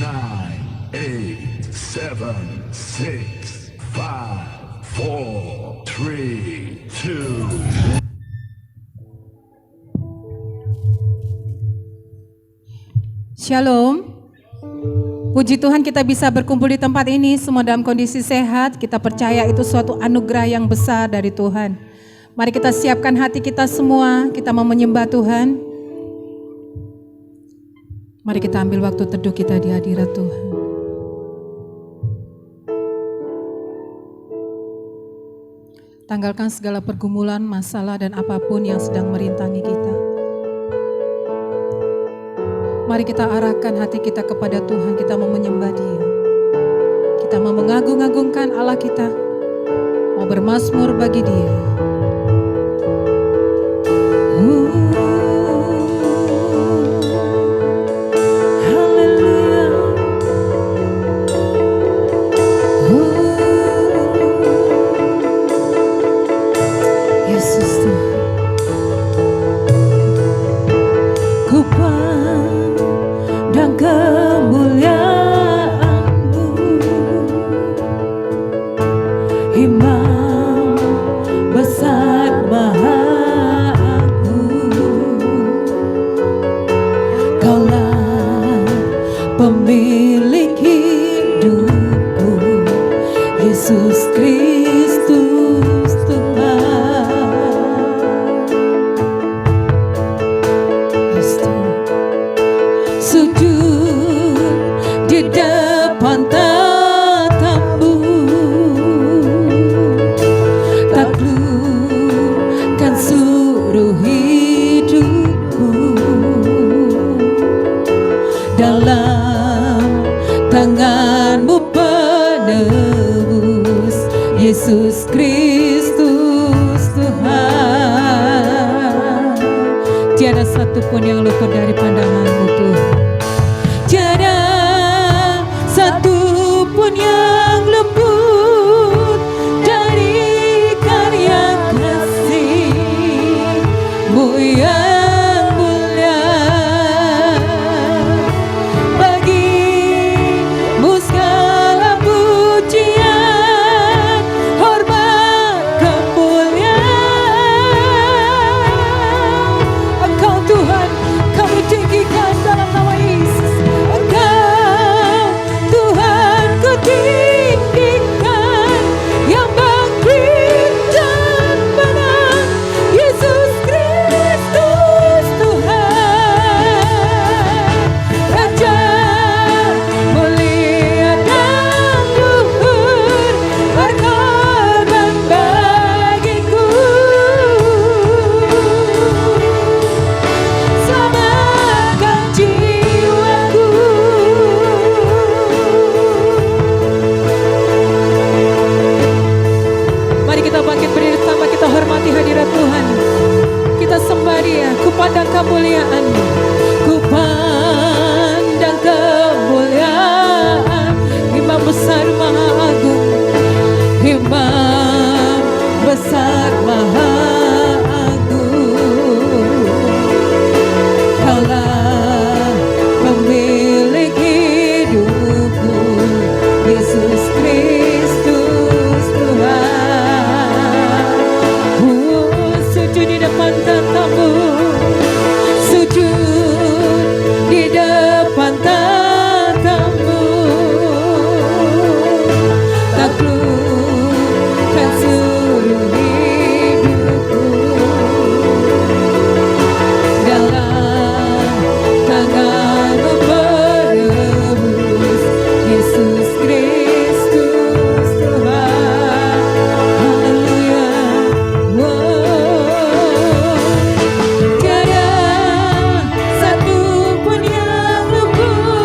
nine, eight, seven, six, five, four, three, two. Shalom. Puji Tuhan kita bisa berkumpul di tempat ini semua dalam kondisi sehat. Kita percaya itu suatu anugerah yang besar dari Tuhan. Mari kita siapkan hati kita semua. Kita mau menyembah Tuhan. Mari kita ambil waktu teduh kita di hadirat Tuhan. Tanggalkan segala pergumulan, masalah dan apapun yang sedang merintangi kita. Mari kita arahkan hati kita kepada Tuhan, kita mau menyembah Dia. Kita mau mengagung-agungkan Allah kita, mau bermazmur bagi Dia. Haleluya. Yesus Tuhan. Dan kemuliaan-Mu, Imam besar Maha Agung, Kaulah pemilik hidupku, Yesus Kristus Tuhan. Sujud di depan tatamu, taklukkan seluruh hidupku, dalam tangan-Mu penebus, Yesus Kristus Tuhan. Tiada satupun yang luput dari pandangan-Mu Tuhan. Tiada satupun yang luput dari karya kasih-Mu yang mulia. Bagi-Mu segala pujian, hormat, kemuliaan. Engkau Tuhan, kami tinggikan dalam nama Yesus. Engkau Tuhan, ku tinggikan, yang bangkit dan menang, Yesus Kristus Tuhan. Raja mulia dan luhur, berkorban bagiku. Selamatkan jiwaku. Mari kita bangkit berdiri sama, kita hormati hadirat Tuhan. Kita sembah Dia, ku pandang kemuliaan-Mu, ku pandang kemuliaan, Imam besar Maha Agung, Imam besar Maha Agung. Kaulah pemilik hidupku, Yesus Kristus Tuhan. Sujud di depan tatamu, sujud di depan tatamu, taklukkan seluruh hidupku, dalam tangan-Mu penebus, Yesus Kristus Tuhan. Haleluya. Tiada satupun yang luput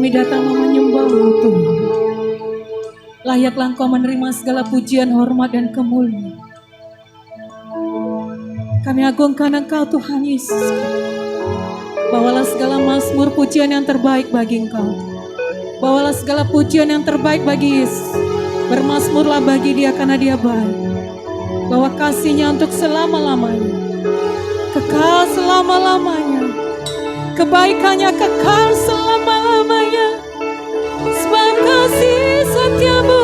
Kami datang menyembah-Mu Tuhan. Layaklah Engkau menerima segala pujian, hormat, dan kemuliaan. Kami agungkan Engkau Tuhan Yesus. Bawalah segala mazmur pujian yang terbaik bagi Engkau. Bawalah segala pujian yang terbaik bagi Yesus. Bermazmurlah bagi Dia karena Dia baik. Bawa kasih-Nya untuk selama-lamanya. Kekal selama-lamanya. Kebaikannya kekal selama-lamanya. Sebab kasih setia-Mu.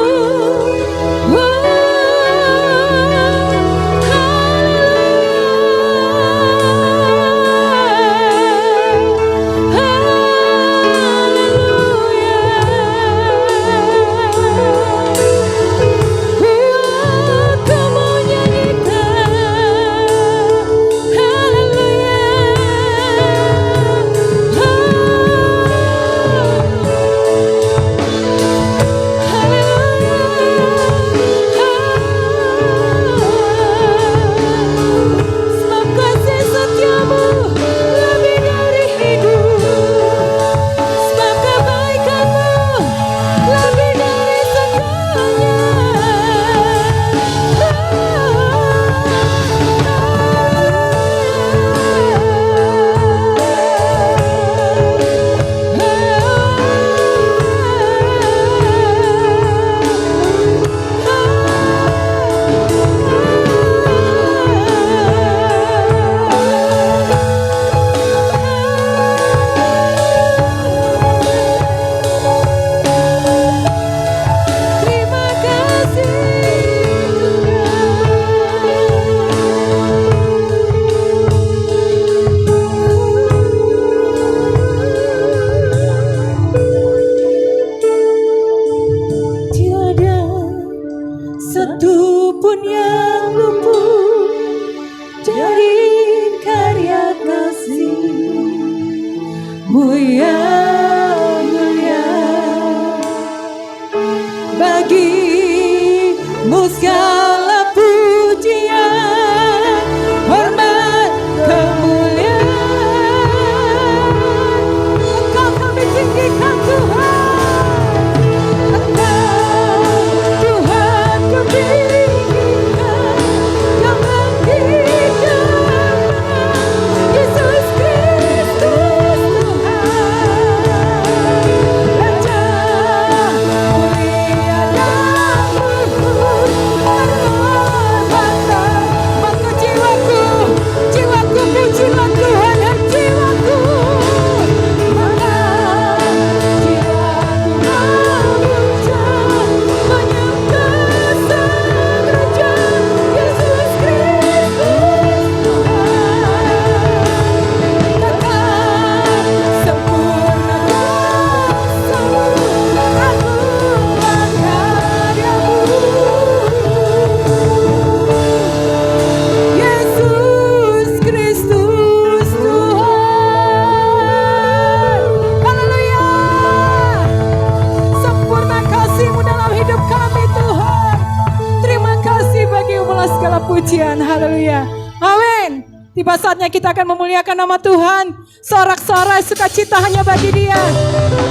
Tiba saatnya kita akan memuliakan nama Tuhan. Sorak-sorai sukacita hanya bagi Dia.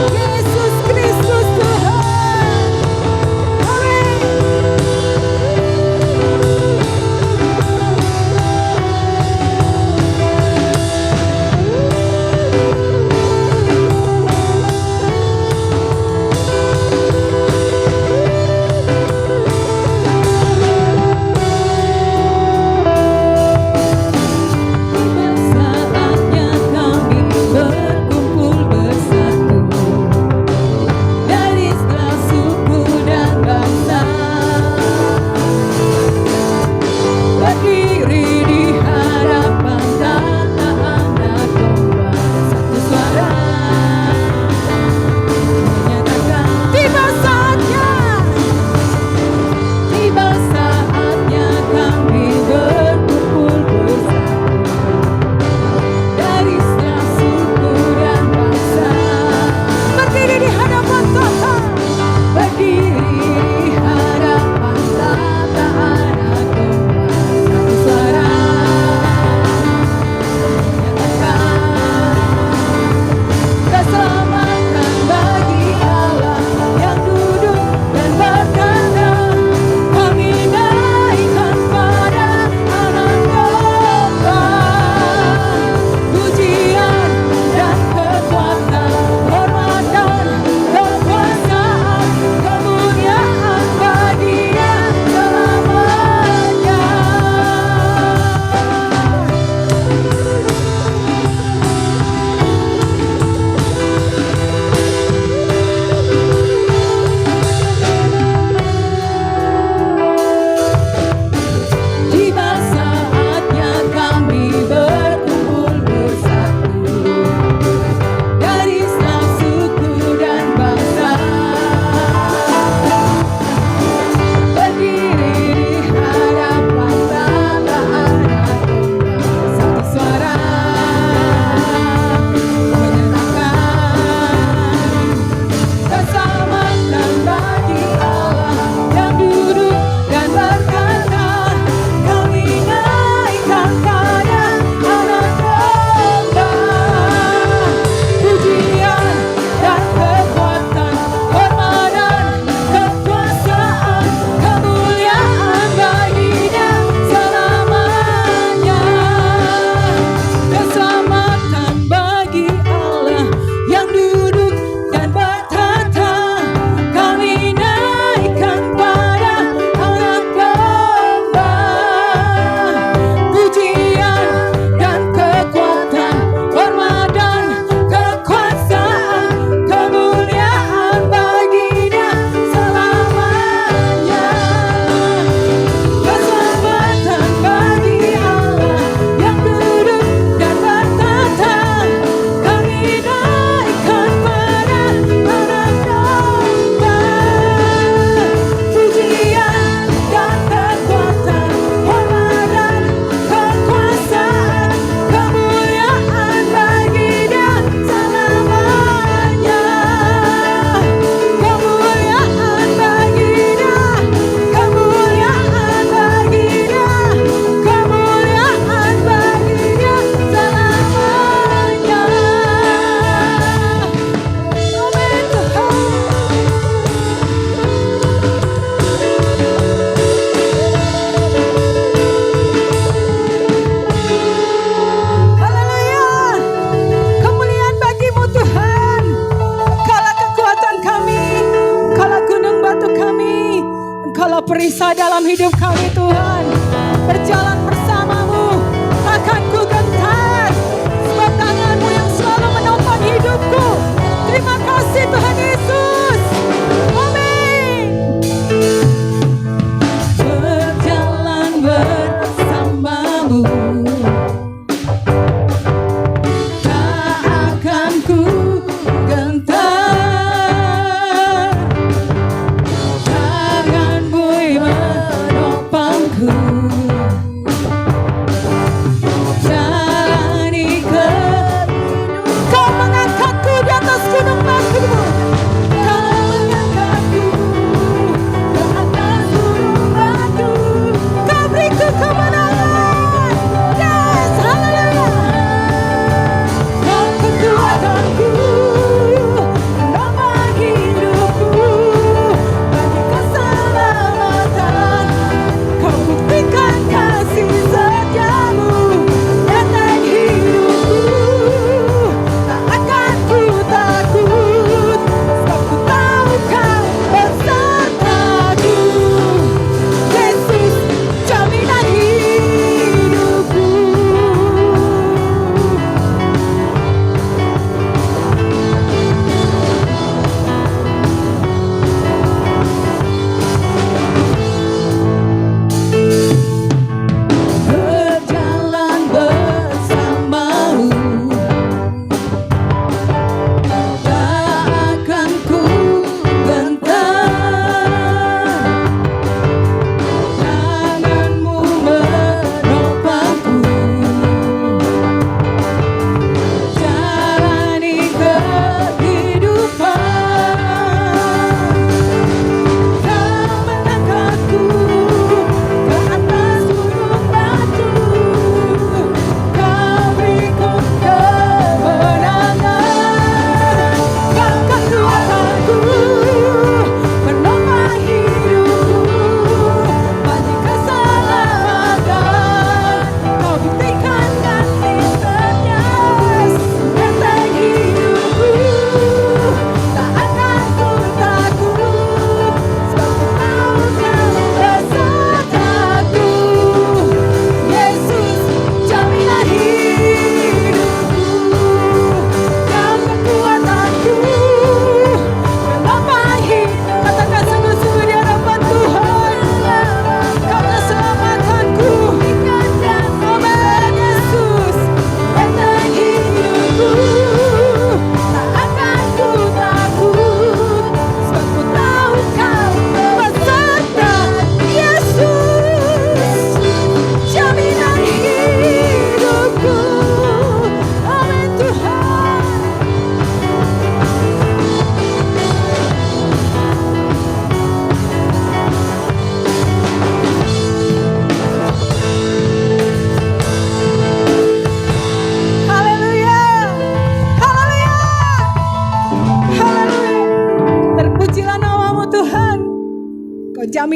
Yesus Kristus Tuhan. Amin. Saatnya kami berkumpul bersatu.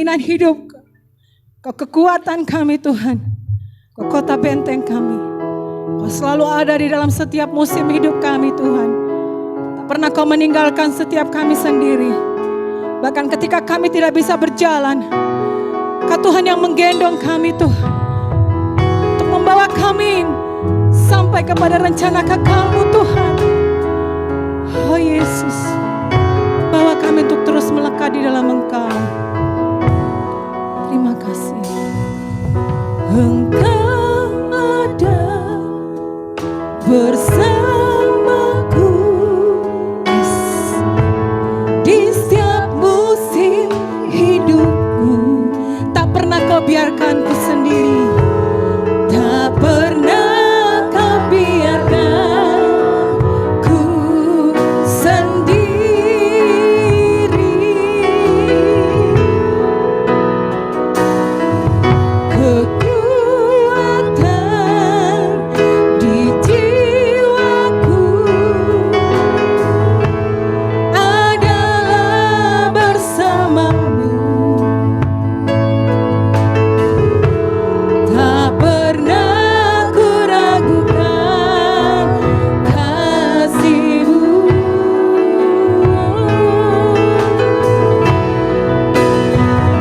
jaminan hidup, Kau kekuatan kami Tuhan, Kau kota benteng kami. Kau selalu ada di dalam setiap musim hidup kami Tuhan. Tak pernah Kau meninggalkan setiap kami sendiri. Bahkan ketika kami tidak bisa berjalan, Kau Tuhan yang menggendong kami Tuhan, untuk membawa kami sampai kepada rencana kekal-Mu Tuhan. Oh Yesus, bawa kami untuk terus melekat di dalam Engkau. Terima kasih. Engkau ada bersamaku, yes, di setiap musim hidupku. Tak pernah Kau biarkan ku sendiri. Tak pernah Kau biarkan ku sendiri. Kekuatan di jiwaku adalah bersamamu. Tak pernah ku ragukan kasih-Mu.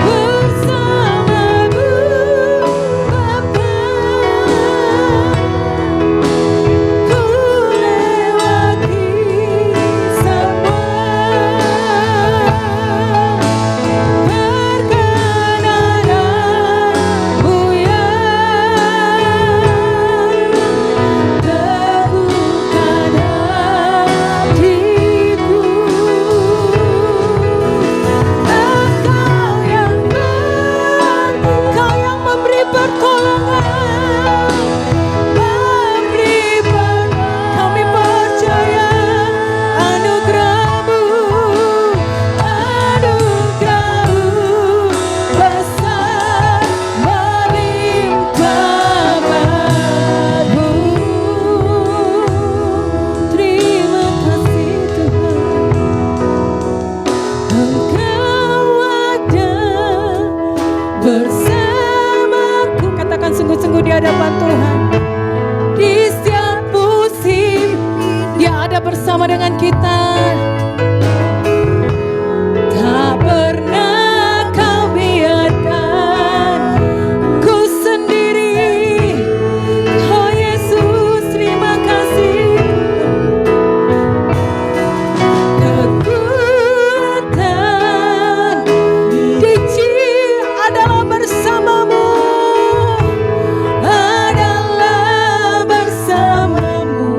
Bersama-Mu Bapa, ku lewati semua perkenanan-Mu yang teguhkan hatiku. Engkau yang memberi pertolongan, kami percaya anugerah-Mu besar melimpah baru. Terima kasih Tuhan, Engkau ada bersamaku. Katakan sungguh-sungguh di hadapan Tuhan. Di setiap musim Dia ada bersama dengan kita. Tak pernah Kau biarkan ku sendiri. Oh Yesus, terima kasih. Kekuatan di jiwa adalah bersama-Mu, adalah bersama-Mu.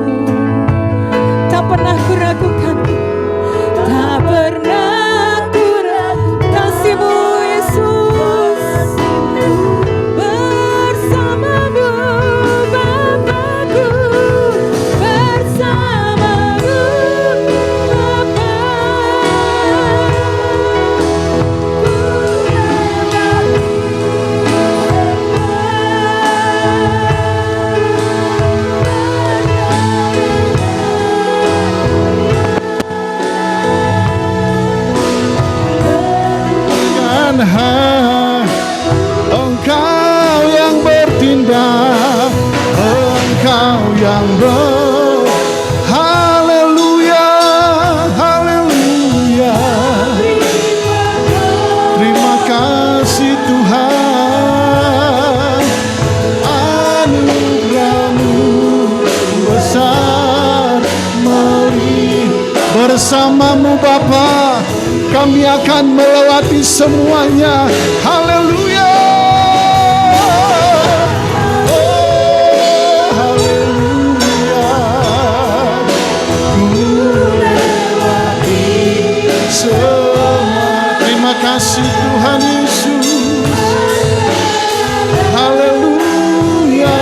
Tak pernah ku ragukan, tak pernah ku ragukan kasih-Mu Yesus. Bersama-Mu Bapakku, bersama-Mu Bapa, Engkau yang bertindak, Engkau yang haleluya, haleluya. Terima kasih Tuhan, anugerah-Mu besar bersama-Mu Bapa. Kami akan melewati semuanya. Haleluya. Oh, haleluya. Ku lewati semua. Terima kasih Tuhan Yesus. Haleluya.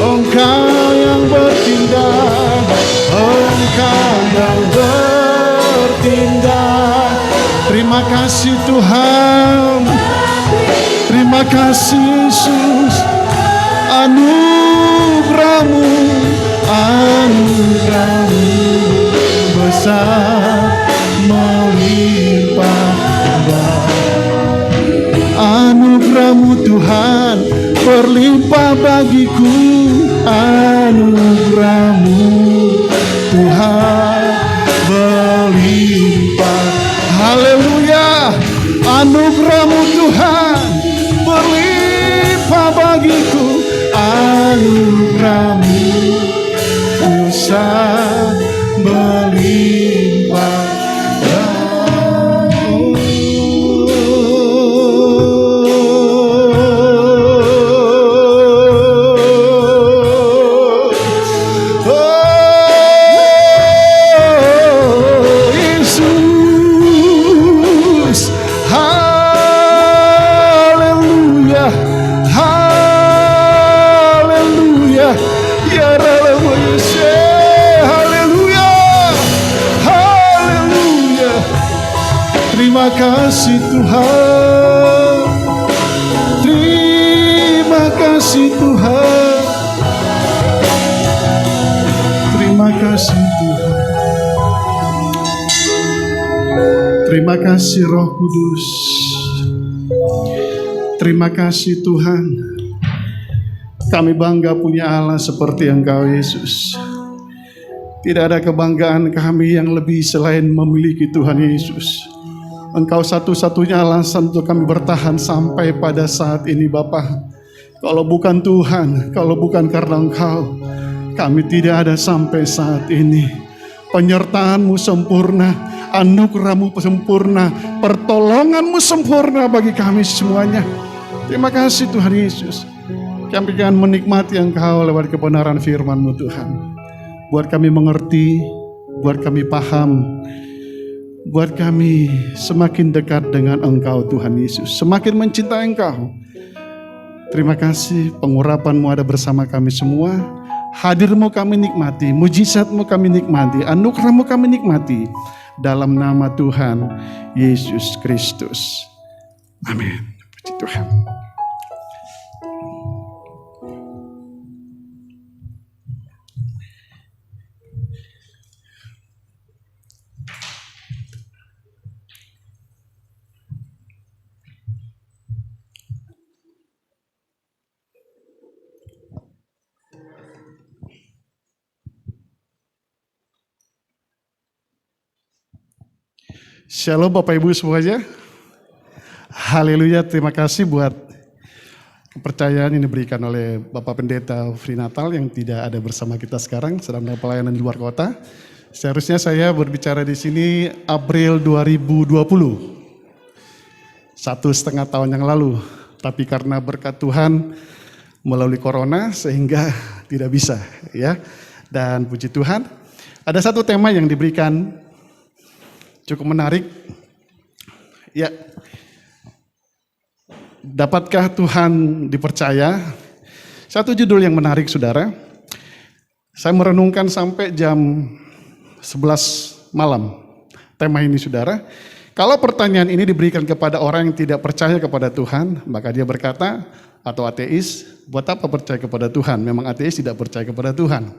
Engkau yang bertindak, Engkau yang bertindak. Terima kasih Tuhan, terima kasih Yesus. Anugerah-Mu, anugerah-Mu dahsyat melimpah. Anugerah-Mu Tuhan berlimpah bagiku, anugerah-Mu Tuhan berlimpah. Haleluya, anugerah-Mu Tuhan berlimpah bagiku, anugerah-Mu Tuhan berlimpah. Terima kasih Tuhan, terima kasih Tuhan, terima kasih Tuhan, terima kasih Roh Kudus, terima kasih Tuhan. Kami bangga punya Allah seperti Engkau Yesus. Tidak ada kebanggaan kami yang lebih selain memiliki Tuhan Yesus. Engkau satu-satunya alasan untuk kami bertahan sampai pada saat ini Bapa. Kalau bukan Tuhan, kalau bukan karena Engkau, kami tidak ada sampai saat ini. Penyertaan-Mu sempurna, anugerah-Mu sempurna, pertolongan-Mu sempurna bagi kami semuanya. Terima kasih Tuhan Yesus. Kami akan menikmati Engkau lewat kebenaran firman-Mu Tuhan. Buat kami mengerti, buat kami paham, buat kami semakin dekat dengan Engkau Tuhan Yesus, semakin mencintai Engkau. Terima kasih pengurapan-Mu ada bersama kami semua. Hadir-Mu kami nikmati, mujizat-Mu kami nikmati, anugerah-Mu kami nikmati. Dalam nama Tuhan Yesus Kristus. Amin. Puji Tuhan. Shalom Bapak Ibu semuanya. Haleluya, terima kasih buat kepercayaan yang diberikan oleh Bapak Pendeta Fri Natal yang tidak ada bersama kita sekarang, sedang dalam pelayanan di luar kota. Seharusnya saya berbicara di sini April 2020, 1,5 tahun yang lalu. Tapi karena berkat Tuhan melalui corona sehingga tidak bisa ya. Dan puji Tuhan, ada satu tema yang diberikan cukup menarik. Ya, dapatkah Tuhan dipercaya? Satu judul yang menarik saudara. Saya merenungkan sampai jam 11 malam tema ini saudara. Kalau pertanyaan ini diberikan kepada orang yang tidak percaya kepada Tuhan, maka dia berkata, atau ateis, buat apa percaya kepada Tuhan? Memang ateis tidak percaya kepada Tuhan.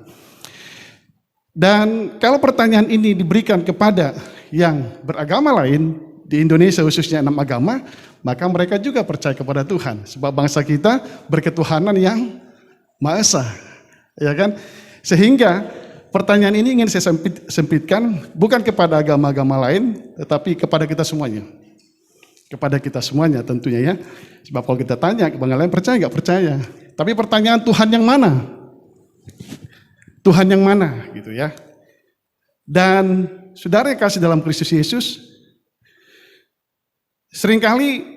Dan kalau pertanyaan ini diberikan kepada yang beragama lain, di Indonesia khususnya 6 agama, maka mereka juga percaya kepada Tuhan. Sebab bangsa kita berketuhanan yang Maha Esa, ya kan? Sehingga pertanyaan ini ingin saya sempitkan bukan kepada agama-agama lain, tetapi kepada kita semuanya. Kepada kita semuanya tentunya ya. Sebab kalau kita tanya, bangsa lain percaya nggak percaya? Tapi pertanyaan Tuhan yang mana? Tuhan yang mana gitu ya. Dan saudara yang kasih dalam Kristus Yesus, seringkali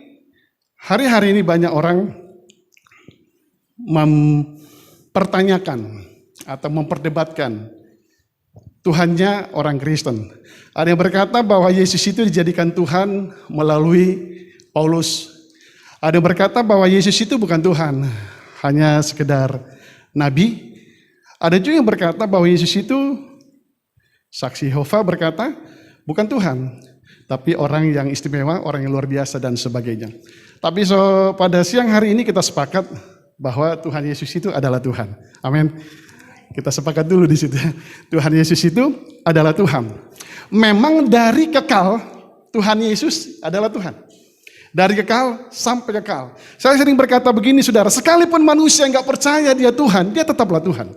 hari-hari ini banyak orang mempertanyakan atau memperdebatkan Tuhannya orang Kristen. Ada yang berkata bahwa Yesus itu dijadikan Tuhan melalui Paulus. Ada yang berkata bahwa Yesus itu bukan Tuhan, hanya sekedar nabi. Ada juga yang berkata bahwa Yesus itu, saksi Yehova berkata, bukan Tuhan, tapi orang yang istimewa, orang yang luar biasa dan sebagainya. Tapi pada siang hari ini kita sepakat bahwa Tuhan Yesus itu adalah Tuhan. Amin. Kita sepakat dulu di situ. Tuhan Yesus itu adalah Tuhan. Memang dari kekal, Tuhan Yesus adalah Tuhan. Dari kekal sampai kekal. Saya sering berkata begini saudara, sekalipun manusia nggak percaya dia Tuhan, dia tetaplah Tuhan.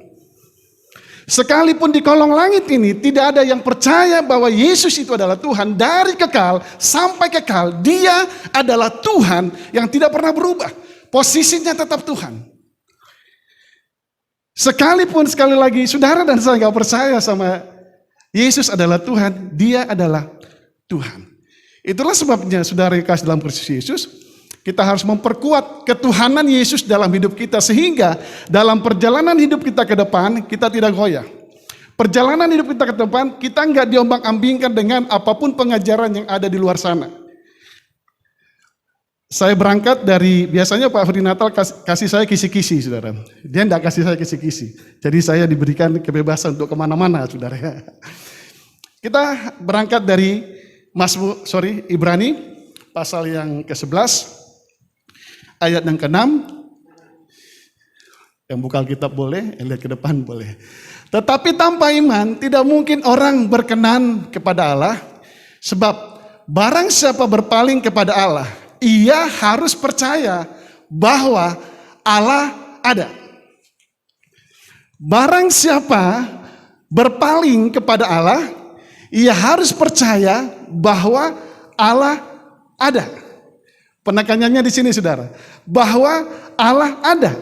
Sekalipun di kolong langit ini tidak ada yang percaya bahwa Yesus itu adalah Tuhan, dari kekal sampai kekal, dia adalah Tuhan yang tidak pernah berubah. Posisinya tetap Tuhan. Sekalipun sekali lagi saudara dan saya nggak percaya sama Yesus adalah Tuhan, dia adalah Tuhan. Itulah sebabnya saudara yang kasih dalam Kristus Yesus, kita harus memperkuat ketuhanan Yesus dalam hidup kita sehingga dalam perjalanan hidup kita ke depan kita tidak goyah. Perjalanan hidup kita ke depan kita nggak diombang-ambingkan dengan apapun pengajaran yang ada di luar sana. Saya berangkat dari, biasanya Pak Ferdinand Natal kasih saya kisi-kisi, saudara. Dia tidak kasih saya kisi-kisi. Jadi saya diberikan kebebasan untuk kemana-mana, saudara. Kita berangkat dari Ibrani, pasal yang ke-11, ayat yang ke-6. Yang buka Alkitab boleh, yang lihat ke depan boleh. Tetapi tanpa iman, tidak mungkin orang berkenan kepada Allah. Sebab barang siapa berpaling kepada Allah, ia harus percaya bahwa Allah ada. Barang siapa berpaling kepada Allah, ia harus percaya bahwa Allah ada. Penekanannya di sini saudara, bahwa Allah ada.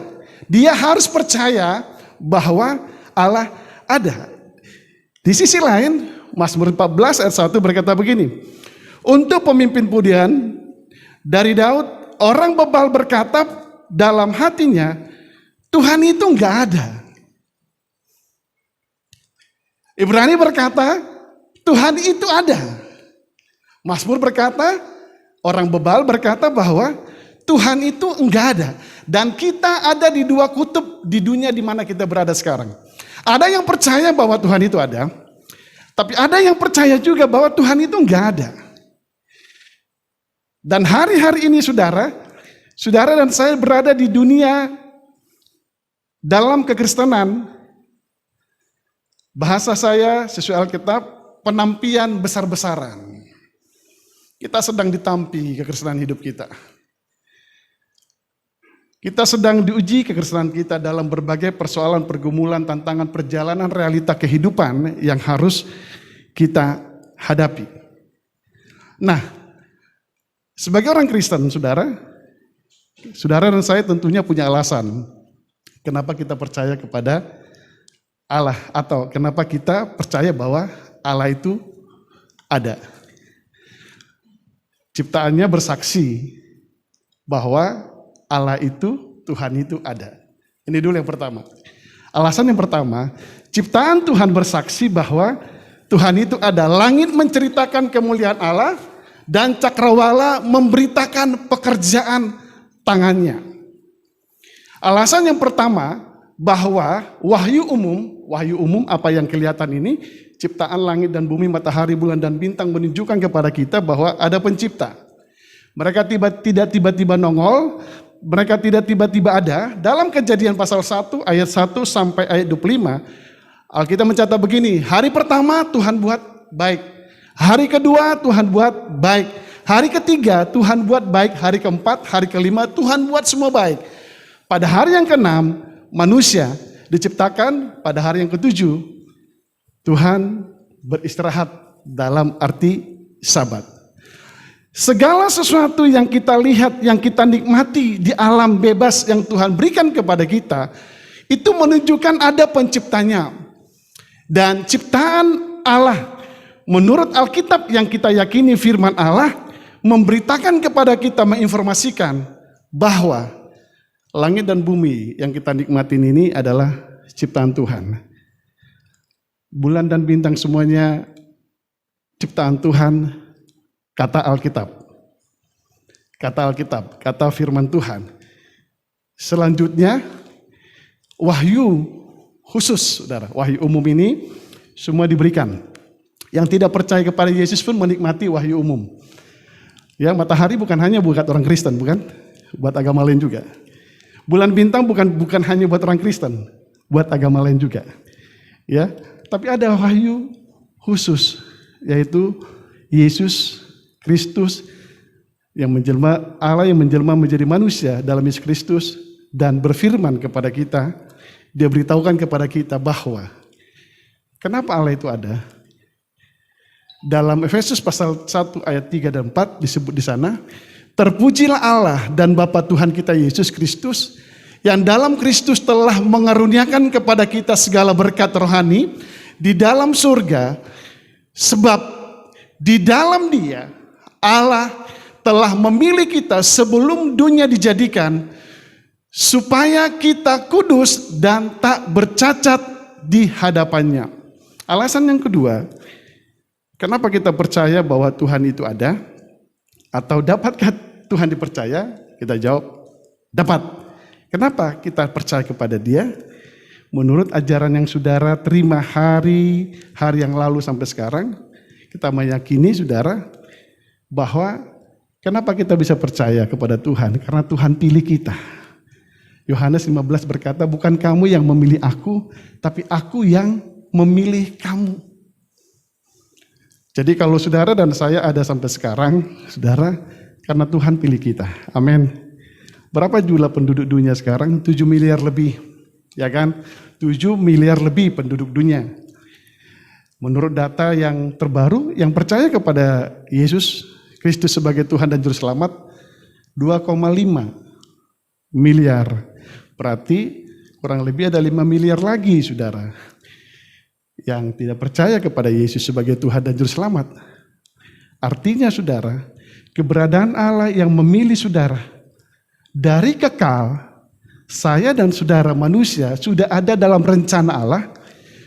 Dia harus percaya bahwa Allah ada. Di sisi lain, Mazmur 14 ayat 1 berkata begini, untuk pemimpin pujian dari Daud, orang bebal berkata dalam hatinya, Tuhan itu enggak ada. Ibrani berkata, Tuhan itu ada. Mazmur berkata, orang bebal berkata bahwa Tuhan itu enggak ada. Dan kita ada di dua kutub di dunia di mana kita berada sekarang. Ada yang percaya bahwa Tuhan itu ada, tapi ada yang percaya juga bahwa Tuhan itu enggak ada. Dan hari-hari ini saudara dan saya berada di dunia dalam kekristenan, bahasa saya sesuai Alkitab, penampian besar-besaran. Kita sedang ditampi kekristenan hidup kita. Kita sedang diuji kekristenan kita dalam berbagai persoalan, pergumulan, tantangan, perjalanan realita kehidupan yang harus kita hadapi. Nah, sebagai orang Kristen, saudara dan saya tentunya punya alasan kenapa kita percaya kepada Allah atau kenapa kita percaya bahwa Allah itu ada. Ciptaannya bersaksi bahwa Allah itu, Tuhan itu ada. Ini dulu yang pertama. Alasan yang pertama, ciptaan Tuhan bersaksi bahwa Tuhan itu ada. Langit menceritakan kemuliaan Allah, dan cakrawala memberitakan pekerjaan tangannya. Alasan yang pertama, bahwa wahyu umum apa yang kelihatan ini, ciptaan langit dan bumi, matahari, bulan dan bintang menunjukkan kepada kita bahwa ada pencipta. Mereka tidak tiba-tiba nongol, mereka tidak tiba-tiba ada. Dalam Kejadian pasal 1 ayat 1 sampai ayat 25, Alkitab mencatat begini, hari pertama Tuhan buat baik. Hari kedua Tuhan buat baik. Hari ketiga Tuhan buat baik. Hari keempat, hari kelima Tuhan buat semua baik. Pada hari yang keenam manusia diciptakan. Pada hari yang ketujuh Tuhan beristirahat dalam arti Sabat. Segala sesuatu yang kita lihat, yang kita nikmati di alam bebas yang Tuhan berikan kepada kita, itu menunjukkan ada penciptanya. Dan ciptaan Allah menurut Alkitab yang kita yakini firman Allah, memberitakan kepada kita, menginformasikan bahwa langit dan bumi yang kita nikmatin ini adalah ciptaan Tuhan. Bulan dan bintang semuanya ciptaan Tuhan, kata Alkitab. Kata Alkitab, kata firman Tuhan. Selanjutnya, wahyu khusus, saudara. Wahyu umum ini semua diberikan. Yang tidak percaya kepada Yesus pun menikmati wahyu umum. Ya, matahari bukan hanya buat orang Kristen, bukan? Buat agama lain juga. Bulan bintang bukan hanya buat orang Kristen, buat agama lain juga. Ya, tapi ada wahyu khusus yaitu Yesus Kristus yang menjelma, Allah yang menjelma menjadi manusia dalam Yesus Kristus dan berfirman kepada kita, dia beritahukan kepada kita bahwa kenapa Allah itu ada. Dalam Efesus pasal 1 ayat 3 dan 4 disebut di sana, terpujilah Allah dan Bapa Tuhan kita Yesus Kristus yang dalam Kristus telah mengaruniakan kepada kita segala berkat rohani di dalam surga, sebab di dalam Dia Allah telah memilih kita sebelum dunia dijadikan supaya kita kudus dan tak bercacat di hadapannya. Alasan yang kedua, kenapa kita percaya bahwa Tuhan itu ada? Atau dapatkah Tuhan dipercaya? Kita jawab, dapat. Kenapa kita percaya kepada Dia? Menurut ajaran yang saudara terima hari yang lalu sampai sekarang, kita meyakini saudara bahwa kenapa kita bisa percaya kepada Tuhan? Karena Tuhan pilih kita. Yohanes 15 berkata, bukan kamu yang memilih aku, tapi aku yang memilih kamu. Jadi kalau saudara dan saya ada sampai sekarang, saudara, karena Tuhan pilih kita. Amin. Berapa jumlah penduduk dunia sekarang? 7 miliar lebih. Ya kan? 7 miliar lebih penduduk dunia. Menurut data yang terbaru, yang percaya kepada Yesus Kristus sebagai Tuhan dan Juru Selamat, 2,5 miliar. Berarti kurang lebih ada 5 miliar lagi, saudara, yang tidak percaya kepada Yesus sebagai Tuhan dan Juru Selamat. Artinya, saudara, keberadaan Allah yang memilih saudara dari kekal, saya dan saudara manusia sudah ada dalam rencana Allah,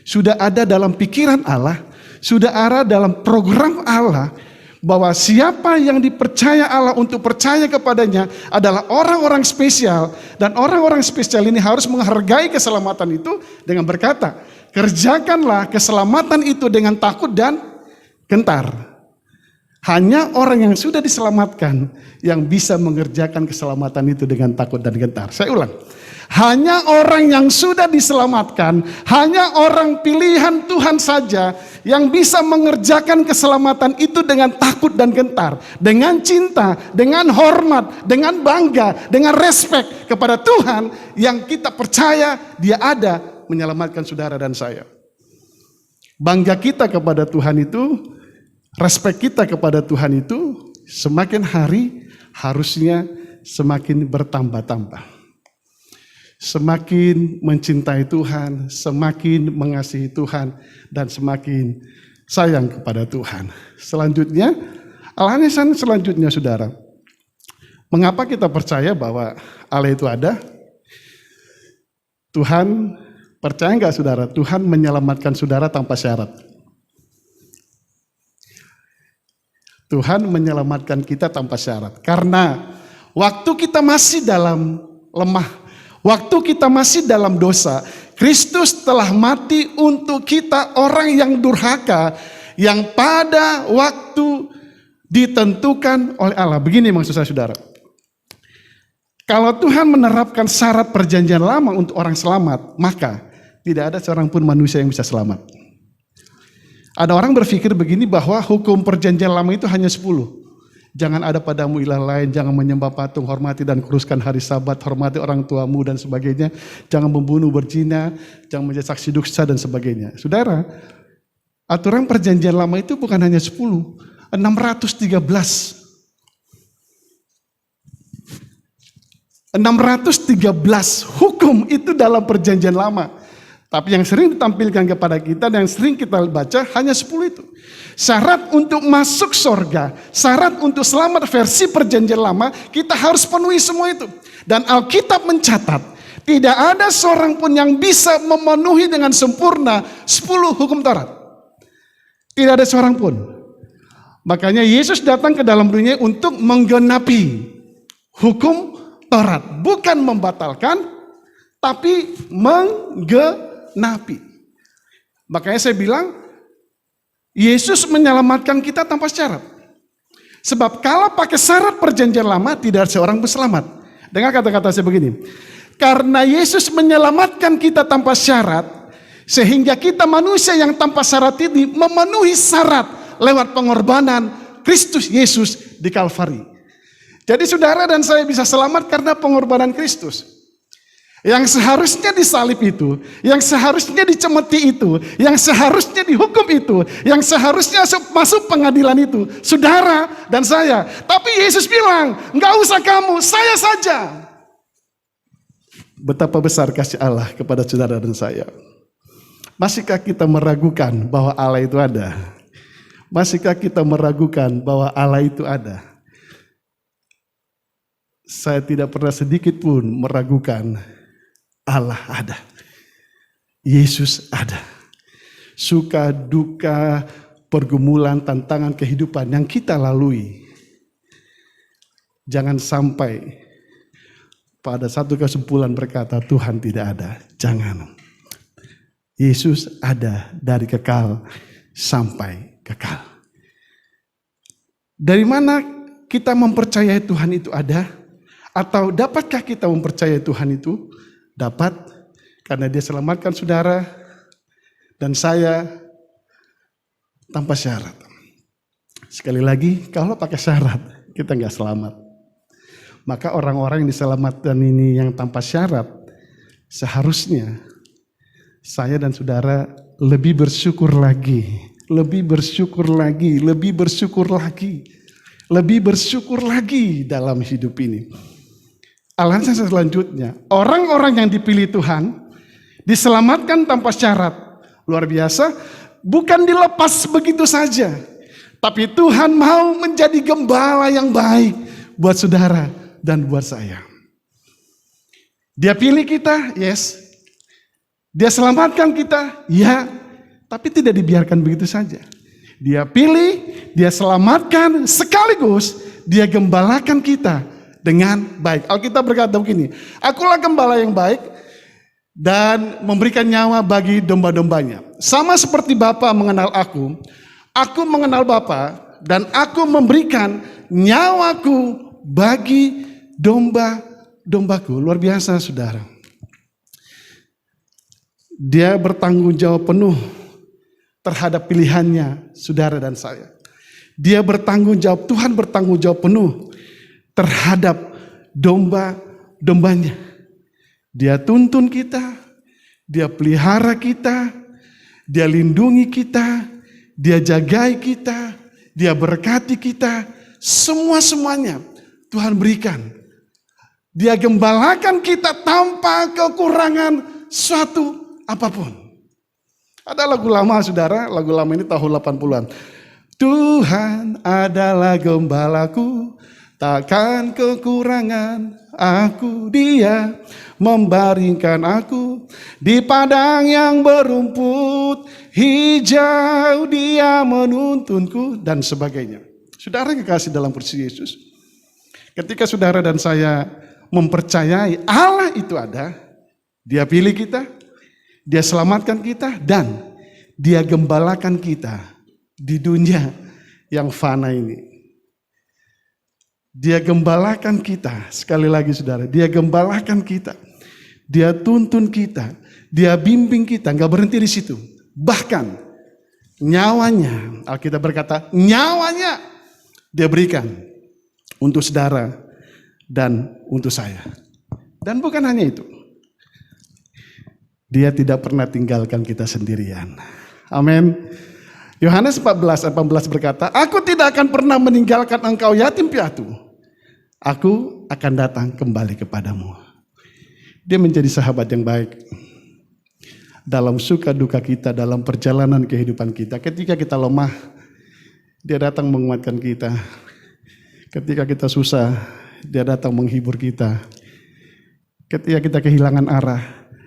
sudah ada dalam pikiran Allah, sudah ada dalam program Allah, bahwa siapa yang dipercaya Allah untuk percaya kepadanya adalah orang-orang spesial, dan orang-orang spesial ini harus menghargai keselamatan itu dengan berkata, kerjakanlah keselamatan itu dengan takut dan gentar. Hanya orang yang sudah diselamatkan yang bisa mengerjakan keselamatan itu dengan takut dan gentar. Saya ulang. Hanya orang yang sudah diselamatkan, hanya orang pilihan Tuhan saja yang bisa mengerjakan keselamatan itu dengan takut dan gentar, dengan cinta, dengan hormat, dengan bangga, dengan respek kepada Tuhan yang kita percaya Dia ada menyelamatkan saudara dan saya. Bangga kita kepada Tuhan itu, respek kita kepada Tuhan itu semakin hari harusnya semakin bertambah-tambah. Semakin mencintai Tuhan, semakin mengasihi Tuhan, dan semakin sayang kepada Tuhan. Selanjutnya, alasan selanjutnya saudara, mengapa kita percaya bahwa Allah itu ada? Tuhan, percaya nggak saudara, Tuhan menyelamatkan saudara tanpa syarat. Tuhan menyelamatkan kita tanpa syarat. Karena waktu kita masih dalam lemah, waktu kita masih dalam dosa, Kristus telah mati untuk kita orang yang durhaka, yang pada waktu ditentukan oleh Allah. Begini maksud saya saudara. Kalau Tuhan menerapkan syarat perjanjian lama untuk orang selamat, maka tidak ada seorang pun manusia yang bisa selamat. Ada orang berpikir begini bahwa hukum perjanjian lama itu hanya 10. Jangan ada padamu ilah lain, jangan menyembah patung, hormati dan kuruskan hari Sabat, hormati orang tuamu dan sebagainya, jangan membunuh, berzina, jangan menjadi saksi dusta dan sebagainya. Saudara, aturan perjanjian lama itu bukan hanya 10, 613. 613 hukum itu dalam perjanjian lama. Tapi yang sering ditampilkan kepada kita dan yang sering kita baca hanya 10 itu. Syarat untuk masuk surga, syarat untuk selamat versi perjanjian lama, kita harus penuhi semua itu. Dan Alkitab mencatat, tidak ada seorang pun yang bisa memenuhi dengan sempurna 10 hukum Taurat. Tidak ada seorang pun. Makanya Yesus datang ke dalam dunia untuk menggenapi hukum Taurat. Bukan membatalkan, tapi menggenapi. Makanya saya bilang Yesus menyelamatkan kita tanpa syarat. Sebab kalau pakai syarat perjanjian lama tidak ada seorang pun selamat. Dengar kata-kata saya begini, karena Yesus menyelamatkan kita tanpa syarat, sehingga kita manusia yang tanpa syarat ini memenuhi syarat lewat pengorbanan Kristus Yesus di Kalvari. Jadi saudara dan saya bisa selamat karena pengorbanan Kristus. Yang seharusnya disalib itu, yang seharusnya dicemeti itu, yang seharusnya dihukum itu, yang seharusnya masuk pengadilan itu, saudara dan saya. Tapi Yesus bilang, nggak usah kamu, saya saja. Betapa besar kasih Allah kepada saudara dan saya. Masihkah kita meragukan bahwa Allah itu ada? Masihkah kita meragukan bahwa Allah itu ada? Saya tidak pernah sedikit pun meragukan Allah ada. Yesus ada. Suka, duka, pergumulan, tantangan kehidupan yang kita lalui. Jangan sampai pada satu kesimpulan berkata Tuhan tidak ada. Jangan. Yesus ada dari kekal sampai kekal. Dari mana kita mempercayai Tuhan itu ada? Atau dapatkah kita mempercayai Tuhan itu? Dapat, karena dia selamatkan saudara dan saya tanpa syarat. Sekali lagi, kalau pakai syarat, kita nggak selamat. Maka orang-orang yang diselamatkan ini yang tanpa syarat, seharusnya saya dan saudara lebih bersyukur lagi, lebih bersyukur lagi, lebih bersyukur lagi, lebih bersyukur lagi dalam hidup ini. Alasan selanjutnya, orang-orang yang dipilih Tuhan diselamatkan tanpa syarat. Luar biasa, bukan dilepas begitu saja. Tapi Tuhan mau menjadi gembala yang baik buat saudara dan buat saya. Dia pilih kita, yes. Dia selamatkan kita, ya. Tapi tidak dibiarkan begitu saja. Dia pilih, dia selamatkan, sekaligus dia gembalakan kita dengan baik. Alkitab berkata begini, akulah gembala yang baik dan memberikan nyawa bagi domba-dombanya. Sama seperti Bapa mengenal aku mengenal Bapa dan aku memberikan nyawaku bagi domba-dombaku. Luar biasa saudara. Dia bertanggung jawab penuh terhadap pilihannya saudara dan saya. Dia bertanggung jawab, Tuhan bertanggung jawab penuh terhadap domba-dombanya. Dia tuntun kita, dia pelihara kita, dia lindungi kita, dia jagai kita, dia berkati kita, semua-semuanya Tuhan berikan. Dia gembalakan kita tanpa kekurangan suatu apapun. Ada lagu lama saudara, lagu lama ini tahun 80-an. Tuhan adalah gembalaku, takkan kekurangan aku. Dia membaringkan aku di padang yang berumput hijau. Dia menuntunku dan sebagainya. Saudara kekasih dalam Kristus Yesus, ketika saudara dan saya mempercayai Allah itu ada, dia pilih kita, dia selamatkan kita, dan dia gembalakan kita di dunia yang fana ini. Dia gembalakan kita, sekali lagi saudara, dia gembalakan kita, dia tuntun kita, dia bimbing kita, nggak berhenti di situ. Bahkan nyawanya, Alkitab berkata, nyawanya dia berikan untuk saudara dan untuk saya. Dan bukan hanya itu, dia tidak pernah tinggalkan kita sendirian. Amin. Yohanes 14:18 berkata, aku tidak akan pernah meninggalkan engkau yatim piatu. Aku akan datang kembali kepadamu. Dia menjadi sahabat yang baik. Dalam suka duka kita, dalam perjalanan kehidupan kita. Ketika kita lemah, dia datang menguatkan kita. Ketika kita susah, dia datang menghibur kita. Ketika kita kehilangan arah,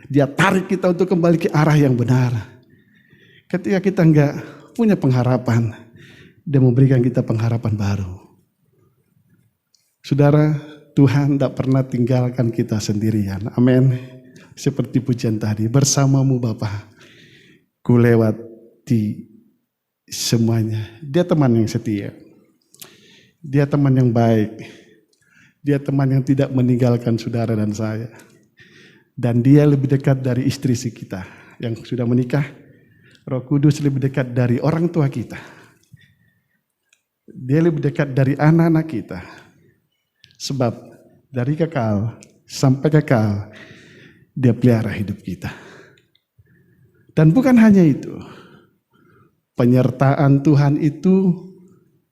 dia tarik kita untuk kembali ke arah yang benar. Ketika kita enggak punya pengharapan, dia memberikan kita pengharapan baru. Saudara, Tuhan tidak pernah tinggalkan kita sendirian. Amin. Seperti pujian tadi, bersamamu Bapa, ku lewati semuanya. Dia teman yang setia. Dia teman yang baik. Dia teman yang tidak meninggalkan saudara dan saya. Dan dia lebih dekat dari istri kita yang sudah menikah. Roh Kudus lebih dekat dari orang tua kita. Dia lebih dekat dari anak-anak kita. Sebab dari kekal sampai kekal, Dia pelihara hidup kita. Dan bukan hanya itu, penyertaan Tuhan itu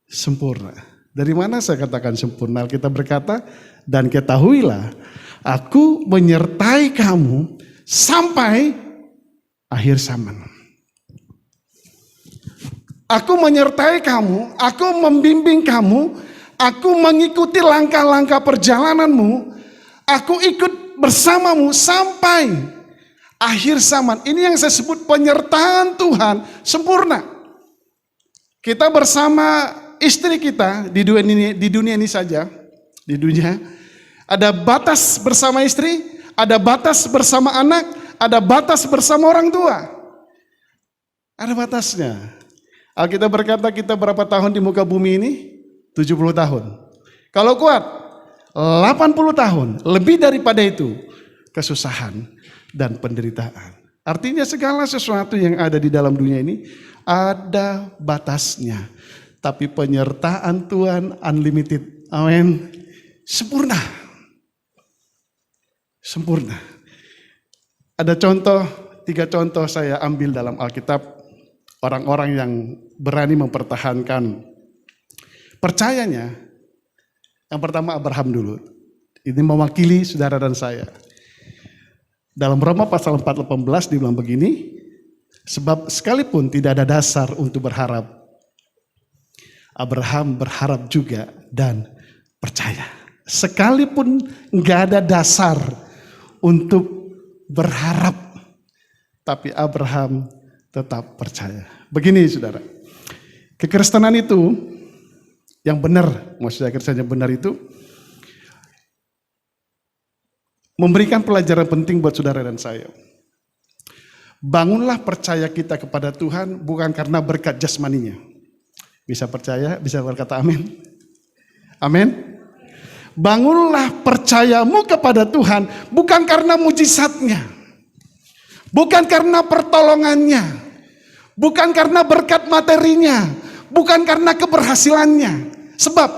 sempurna. Dari mana saya katakan sempurna? Kita berkata, dan ketahuilah, aku menyertai kamu sampai akhir zaman. Aku menyertai kamu, aku membimbing kamu, aku mengikuti langkah-langkah perjalananmu, aku ikut bersamamu sampai akhir zaman. Ini yang saya sebut penyertaan Tuhan sempurna. Kita bersama istri kita di dunia ini saja, di dunia ada batas bersama istri, ada batas bersama anak, ada batas bersama orang tua. Ada batasnya. Alkitab berkata kita berapa tahun di muka bumi ini? 70 tahun. Kalau kuat, 80 tahun. Lebih daripada itu, kesusahan dan penderitaan. Artinya segala sesuatu yang ada di dalam dunia ini ada batasnya. Tapi penyertaan Tuhan unlimited. Amin. Sempurna. Sempurna. Ada contoh, 3 contoh saya ambil dalam Alkitab. Orang-orang yang berani mempertahankan percayanya. Yang pertama Abraham dulu. Ini mewakili saudara dan saya. Dalam Roma pasal 4:18 dibilang begini, sebab sekalipun tidak ada dasar untuk berharap, Abraham berharap juga dan percaya. Sekalipun nggak ada dasar untuk berharap, tapi Abraham tetap percaya. Begini saudara, kekristenan itu yang benar, maksudnya kekristenan yang benar itu memberikan pelajaran penting buat saudara dan saya. Bangunlah percaya kita kepada Tuhan bukan karena berkat jasmaninya. Bisa percaya, bisa berkata amin. Amin. Bangunlah percayamu kepada Tuhan bukan karena mujizatnya, bukan karena pertolongannya, bukan karena berkat materinya, bukan karena keberhasilannya. Sebab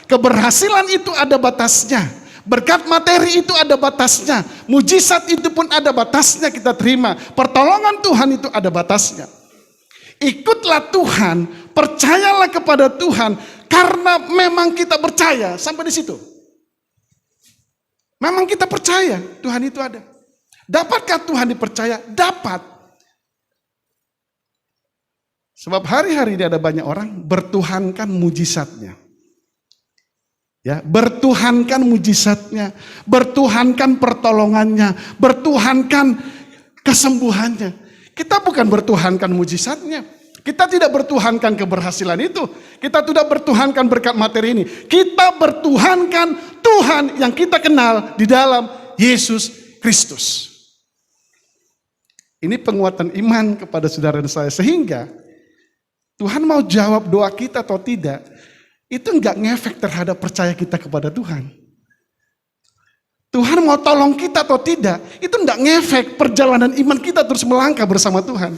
keberhasilan itu ada batasnya, berkat materi itu ada batasnya, mujizat itu pun ada batasnya kita terima, pertolongan Tuhan itu ada batasnya. Ikutlah Tuhan, percayalah kepada Tuhan karena memang kita percaya. Sampai di situ. Memang kita percaya Tuhan itu ada. Dapatkah Tuhan dipercaya? Dapat. Sebab hari-hari ini ada banyak orang bertuhankan mujizatnya. Ya, bertuhankan mujizatnya, bertuhankan pertolongannya, bertuhankan kesembuhannya. Kita bukan bertuhankan mujizatnya. Kita tidak bertuhankan keberhasilan itu. Kita tidak bertuhankan berkat materi ini. Kita bertuhankan Tuhan yang kita kenal di dalam Yesus Kristus. Ini penguatan iman kepada saudara dan saya. Sehingga Tuhan mau jawab doa kita atau tidak, itu enggak ngefek terhadap percaya kita kepada Tuhan. Tuhan mau tolong kita atau tidak, itu enggak ngefek perjalanan iman kita terus melangkah bersama Tuhan.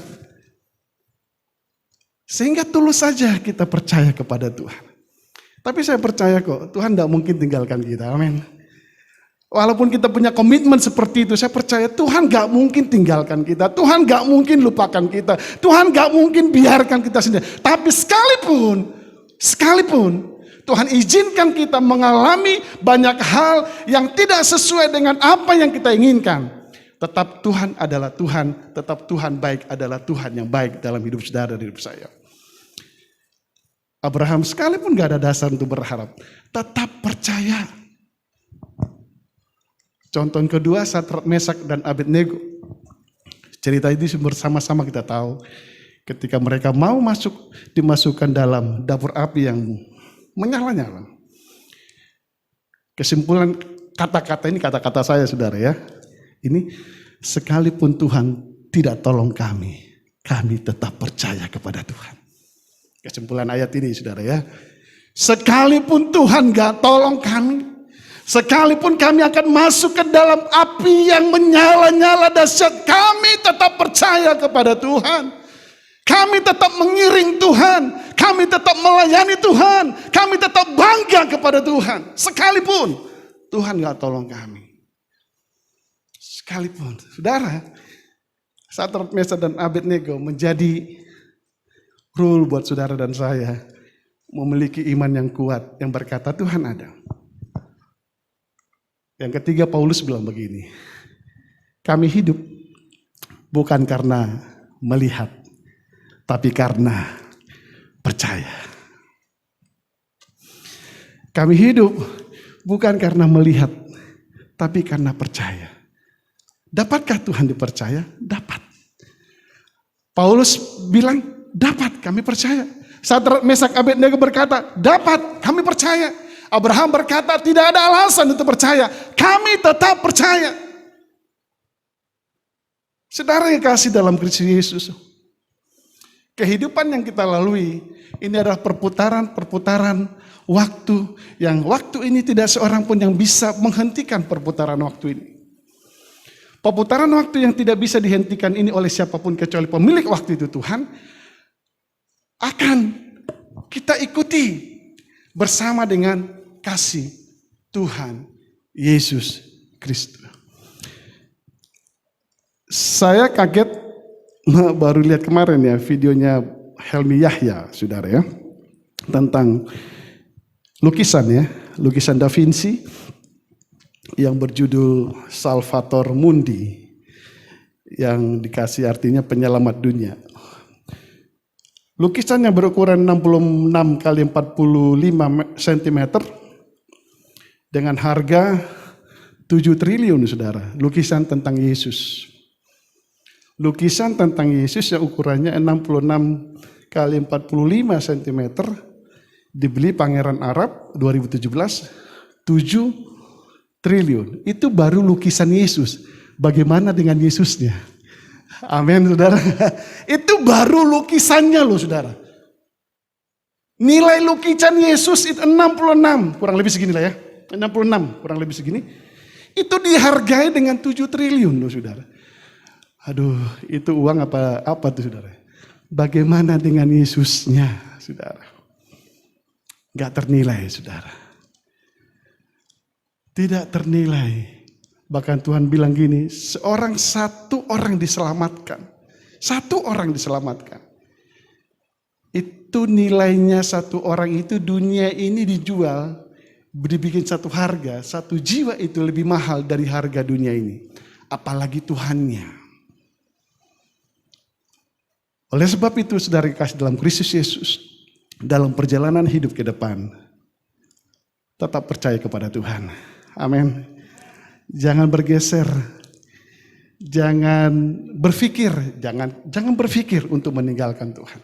Sehingga tulus saja kita percaya kepada Tuhan. Tapi saya percaya kok, Tuhan enggak mungkin tinggalkan kita, amin. Walaupun kita punya komitmen seperti itu, saya percaya Tuhan gak mungkin tinggalkan kita. Tuhan gak mungkin lupakan kita. Tuhan gak mungkin biarkan kita sendiri. Tapi sekalipun Tuhan izinkan kita mengalami banyak hal yang tidak sesuai dengan apa yang kita inginkan. Tetap Tuhan adalah Tuhan, tetap Tuhan baik adalah Tuhan yang baik dalam hidup saudara dan hidup saya. Abraham sekalipun gak ada dasar untuk berharap, tetap percaya. Contoh kedua, Sadrak, Mesak, dan Abednego. Cerita ini bersama-sama kita tahu. Ketika mereka mau dimasukkan dalam dapur api yang menyala-nyala. Kesimpulan kata-kata ini, kata-kata saya saudara ya. Ini, sekalipun Tuhan tidak tolong kami tetap percaya kepada Tuhan. Kesimpulan ayat ini saudara ya. Sekalipun Tuhan gak tolong kami, sekalipun kami akan masuk ke dalam api yang menyala-nyala dahsyat, kami tetap percaya kepada Tuhan. Kami tetap mengiring Tuhan. kami tetap melayani Tuhan, kami tetap bangga kepada Tuhan. Sekalipun Tuhan gak tolong kami. Sekalipun. Saudara, Sadrak, Mesak, dan Abednego menjadi rule buat saudara dan saya. Memiliki iman yang kuat, yang berkata Tuhan ada. Yang ketiga, Paulus bilang begini, kami hidup bukan karena melihat, tapi karena percaya. Kami hidup bukan karena melihat, tapi karena percaya. Dapatkah Tuhan dipercaya? Dapat. Paulus bilang, dapat, kami percaya. Sadrak, Mesak, Abednego berkata, dapat, kami percaya. Abraham berkata, tidak ada alasan untuk percaya. Kami tetap percaya. Saudara yang kasih dalam Kristus Yesus, kehidupan yang kita lalui, ini adalah perputaran waktu, yang waktu ini tidak seorang pun yang bisa menghentikan perputaran waktu ini. Perputaran waktu yang tidak bisa dihentikan ini oleh siapapun kecuali pemilik waktu itu Tuhan, akan kita ikuti bersama dengan kasih Tuhan Yesus Kristus. Saya kaget baru lihat kemarin ya videonya Helmi Yahya, saudara ya, tentang lukisan Da Vinci yang berjudul Salvator Mundi, yang dikasih artinya penyelamat dunia. Lukisan yang berukuran 66 kali 45 cm dengan harga 7 triliun, saudara. Lukisan tentang Yesus. Lukisan tentang Yesus yang ukurannya 66 kali 45 cm dibeli Pangeran Arab 2017 7 triliun. Itu baru lukisan Yesus. Bagaimana dengan Yesusnya? Amin, saudara. Itu baru lukisannya loh, saudara. Nilai lukisan Yesus itu 66, kurang lebih segini lah ya. 66, kurang lebih segini. Itu dihargai dengan 7 triliun loh, saudara. Aduh, itu uang apa tuh, saudara? Bagaimana dengan Yesusnya, saudara? Gak ternilai, saudara. Tidak ternilai. Bahkan Tuhan bilang gini, satu orang diselamatkan. Satu orang diselamatkan. Itu nilainya satu orang itu, dunia ini dijual, dibikin satu harga, satu jiwa itu lebih mahal dari harga dunia ini. Apalagi Tuhannya. Oleh sebab itu, saudara kasih dalam Kristus Yesus, dalam perjalanan hidup ke depan, tetap percaya kepada Tuhan. Amin. Jangan bergeser, jangan berpikir untuk meninggalkan Tuhan.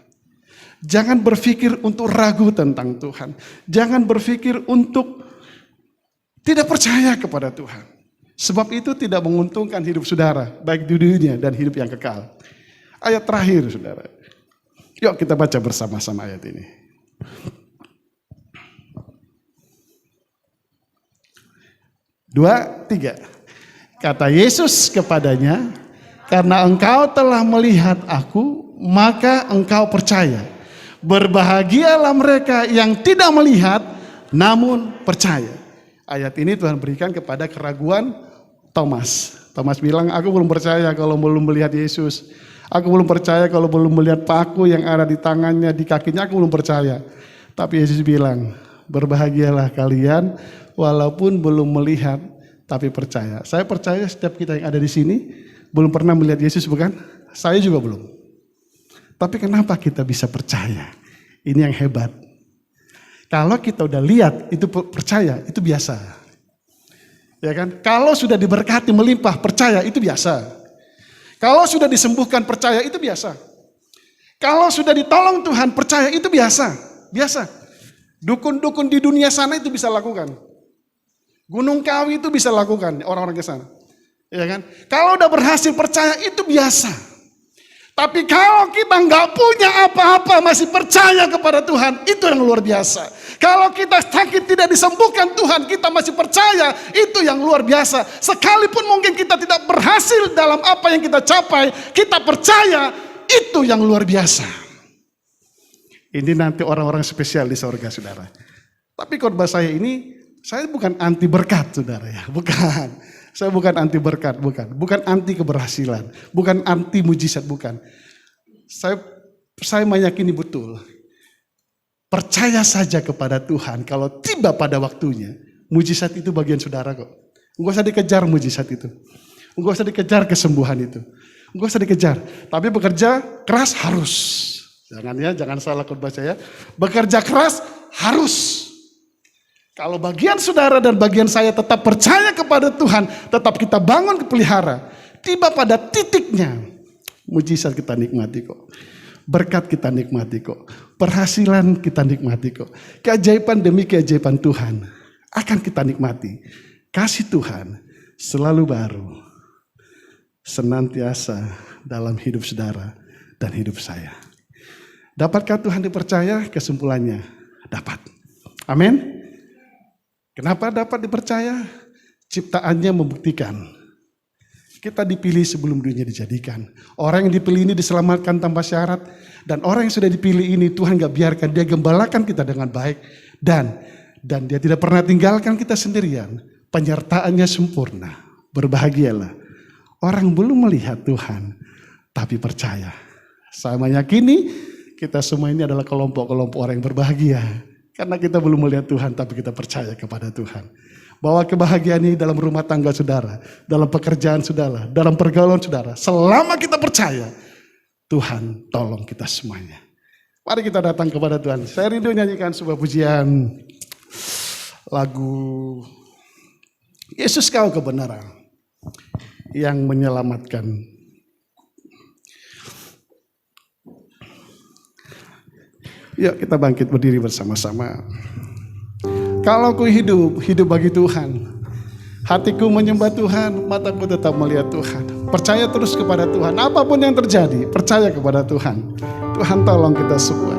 Jangan berpikir untuk ragu tentang Tuhan. Jangan berpikir untuk tidak percaya kepada Tuhan. Sebab itu tidak menguntungkan hidup saudara, baik di dunia dan hidup yang kekal. Ayat terakhir, saudara. Yuk kita baca bersama-sama ayat ini. 2, 3. Kata Yesus kepadanya, karena engkau telah melihat aku, maka engkau percaya. Berbahagialah mereka yang tidak melihat, namun percaya. Ayat ini Tuhan berikan kepada keraguan Thomas. Thomas bilang, aku belum percaya kalau belum melihat Yesus. Aku belum percaya kalau belum melihat paku yang ada di tangannya, di kakinya, aku belum percaya. Tapi Yesus bilang, berbahagialah kalian walaupun belum melihat tapi percaya. Saya percaya setiap kita yang ada di sini belum pernah melihat Yesus, bukan? Saya juga belum. Tapi kenapa kita bisa percaya? Ini yang hebat. Kalau kita udah lihat itu percaya, itu biasa. Ya kan? Kalau sudah diberkati melimpah percaya, itu biasa. Kalau sudah disembuhkan percaya, itu biasa. Kalau sudah ditolong Tuhan percaya, itu biasa. Biasa. Dukun-dukun di dunia sana itu bisa lakukan. Gunung Kawi itu bisa lakukan orang-orang ke sana. Ya kan? Kalau udah berhasil percaya itu biasa. Tapi kalau kita nggak punya apa-apa masih percaya kepada Tuhan, itu yang luar biasa. Kalau kita sakit tidak disembuhkan Tuhan, kita masih percaya, itu yang luar biasa. Sekalipun mungkin kita tidak berhasil dalam apa yang kita capai, kita percaya, itu yang luar biasa. Ini nanti orang-orang spesial di sorga, saudara. Tapi khotbah saya ini, saya bukan anti berkat, saudara ya. Bukan. Saya bukan anti berkat, bukan. Bukan anti keberhasilan. Bukan anti mujizat, bukan. Saya meyakini betul. Percaya saja kepada Tuhan. Kalau tiba pada waktunya, mujizat itu bagian saudara kok. Enggak usah dikejar mujizat itu. Enggak usah dikejar kesembuhan itu. Enggak usah dikejar. Tapi bekerja keras harus. Jangan salah khotbah saya. Bekerja keras harus. Kalau bagian saudara dan bagian saya tetap percaya kepada Tuhan, tetap kita bangun pelihara, tiba pada titiknya, mujizat kita nikmati kok. Berkat kita nikmati kok. Perhasilan kita nikmati kok. Keajaiban demi keajaiban Tuhan akan kita nikmati. Kasih Tuhan selalu baru, senantiasa dalam hidup saudara dan hidup saya. Dapatkah Tuhan dipercaya? Kesimpulannya, dapat. Amin. Kenapa dapat dipercaya? Ciptaannya membuktikan. Kita dipilih sebelum dunia dijadikan. Orang yang dipilih ini diselamatkan tanpa syarat. Dan orang yang sudah dipilih ini Tuhan gak biarkan dia gembalakan kita dengan baik. Dan dia tidak pernah tinggalkan kita sendirian. Penyertaannya sempurna. Berbahagialah. Orang belum melihat Tuhan, tapi percaya. Saya meyakini kita semua ini adalah kelompok-kelompok orang yang berbahagia. Karena kita belum melihat Tuhan, tapi kita percaya kepada Tuhan. Bahwa kebahagiaan ini dalam rumah tangga saudara, dalam pekerjaan saudara, dalam pergaulan saudara. Selama kita percaya, Tuhan tolong kita semuanya. Mari kita datang kepada Tuhan. Saya rindu nyanyikan sebuah pujian. Lagu Yesus Kau Kebenaran yang menyelamatkan. Yuk kita bangkit berdiri bersama-sama. Kalau ku hidup, hidup bagi Tuhan. Hatiku menyembah Tuhan, mataku tetap melihat Tuhan. Percaya terus kepada Tuhan, apapun yang terjadi, percaya kepada Tuhan. Tuhan tolong kita semua.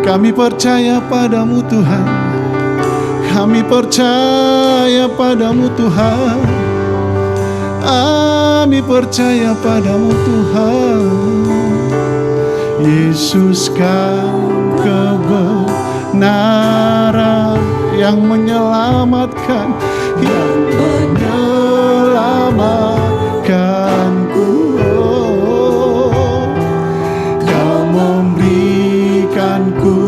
Kami percaya padamu Tuhan. Kami percaya padamu Tuhan. Kami percaya padamu Tuhan. Yesus Kau kebenaran yang menyelamatkan, yang menyelamatkanku. Kau memberikanku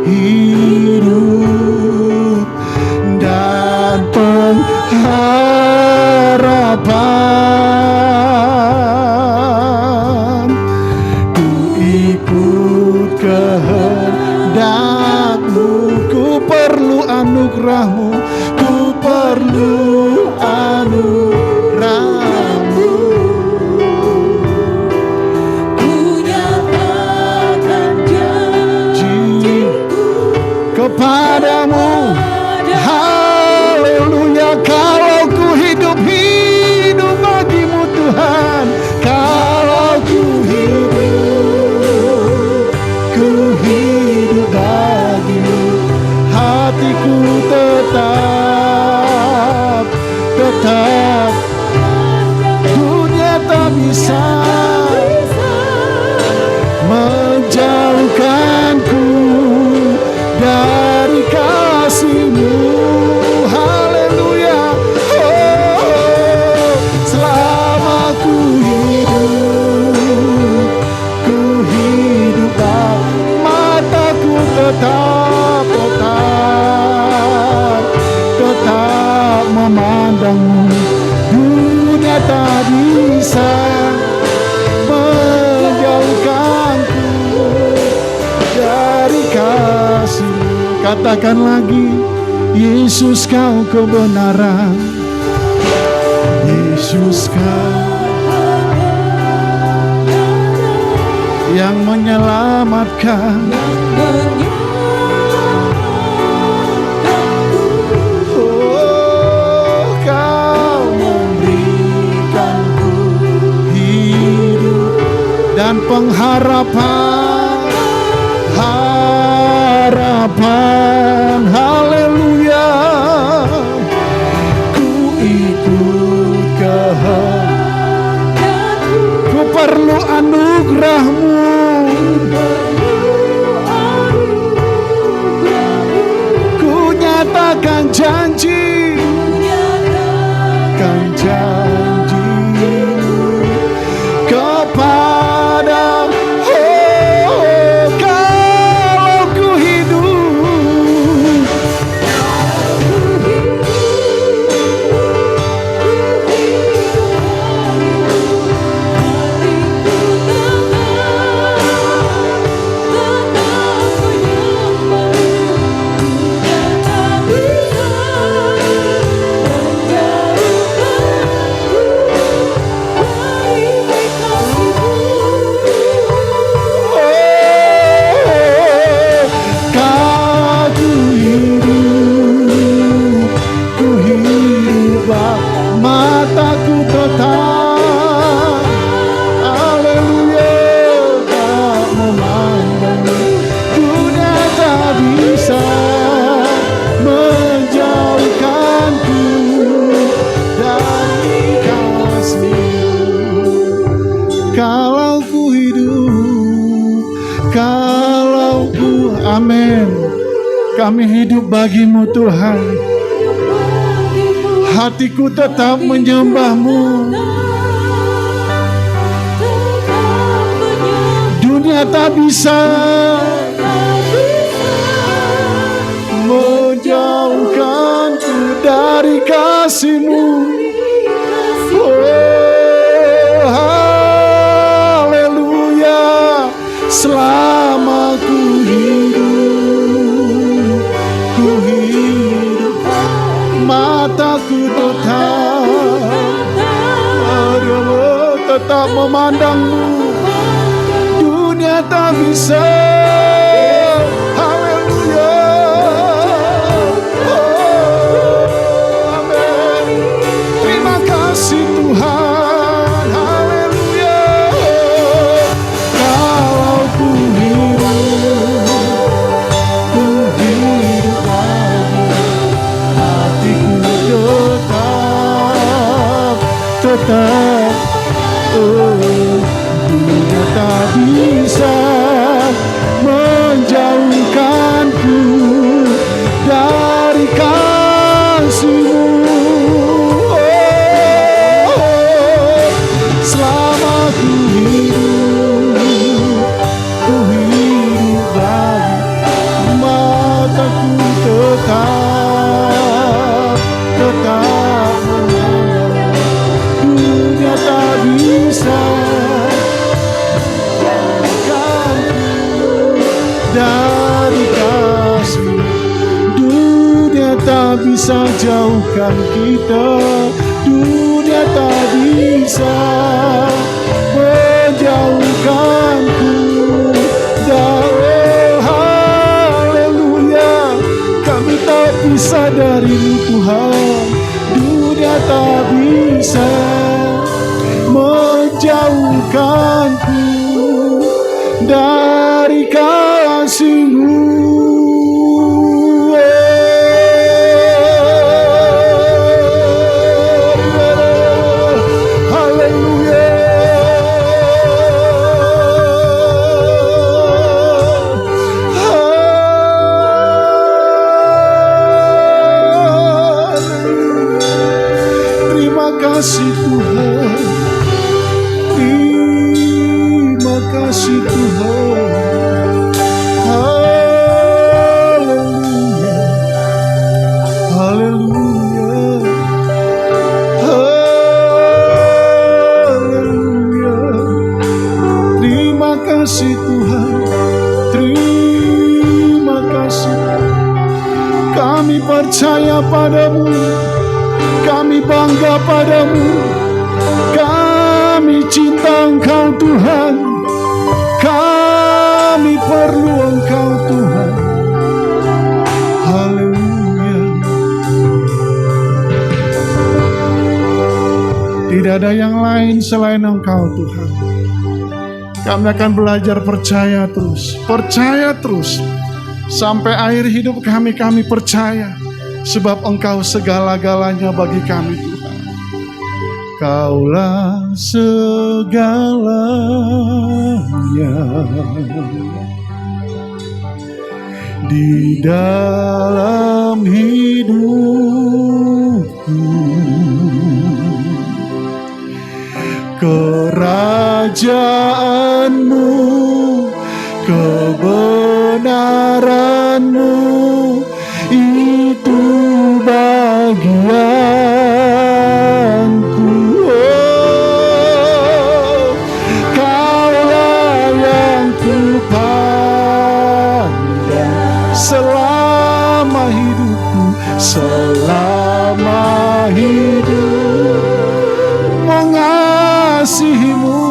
hidup dan pengharapan. Ku ikut kehendak-Mu, ku perlu anugerah-Mu, ku perlu anugerah-Mu. Ku nyatakan janji-Ku kepadamu. Haleluya. Kalau ku hidup bagimu Tuhan. Kalau ku hidup bagimu. Hatiku tetap dunia tak bisa menjauhkanku dari kasih-Mu. Haleluya. Selama ku hidup, mataku tetap memandang-Mu. Dunia tak bisa menjauhkanku dari kasih-Mu. Katakan lagi, Yesus Kau kebenaran. Yesus Kau yang menyelamatkan. Oh, Kau memberikanku hidup dan pengharapan. Haleluya. Ku ikut kehendak janji, kan janji kepada kalau ku hidup, mataku tetap, haleluya, tak memandang dunia, tak bisa menjauhkanku dari kasih-Mu. Kalau ku hidup, kalau ku, amin, kami hidup bagi-Mu Tuhan. Hatiku tetap menyembah-Mu. Dunia tak bisa menjauhkanku dari kasih-Mu. Oh, haleluya. Selama ku hidup, mataku tetap memandang-Mu. Dunia tak bisa, haleluya. Oh, amin. Terima kasih Tuhan, haleluya. Kalau ku hidup lagi, hatiku tetap, oh, dunia tak bisa menjauhkanku dari kasih-Mu. Oh, selama ku hidup lagi, mataku tetap memandang dunia tak bisa dari kasih. Dunia tak bisa jauhkan kita, dunia tak bisa menjauhkanku dari, haleluya. Kami tak bisa dari-Mu Tuhan, dunia tak bisa menjauhkanku dari kasih-Mu. Haleluya. Terima kasih Tuhan, terima kasih Tuhan. Haleluya, haleluya, haleluya. Terima kasih Tuhan, terima kasih. Kami percaya pada-Mu, kami bangga pada-Mu, kami cinta Engkau Tuhan, kami perlu Engkau Tuhan. Haleluya. Tidak ada yang lain selain Engkau Tuhan. Kami akan belajar percaya terus sampai akhir hidup kami percaya, sebab Engkau segala-galanya bagi kami Tuhan. Kaulah segalanya di dalam dalam hidupku. Kerajaanmu, kebenaranmu, itu bagianku. Oh, Kaulah yang ku pandang selama hidupku, selama hidup. Mengasihimu,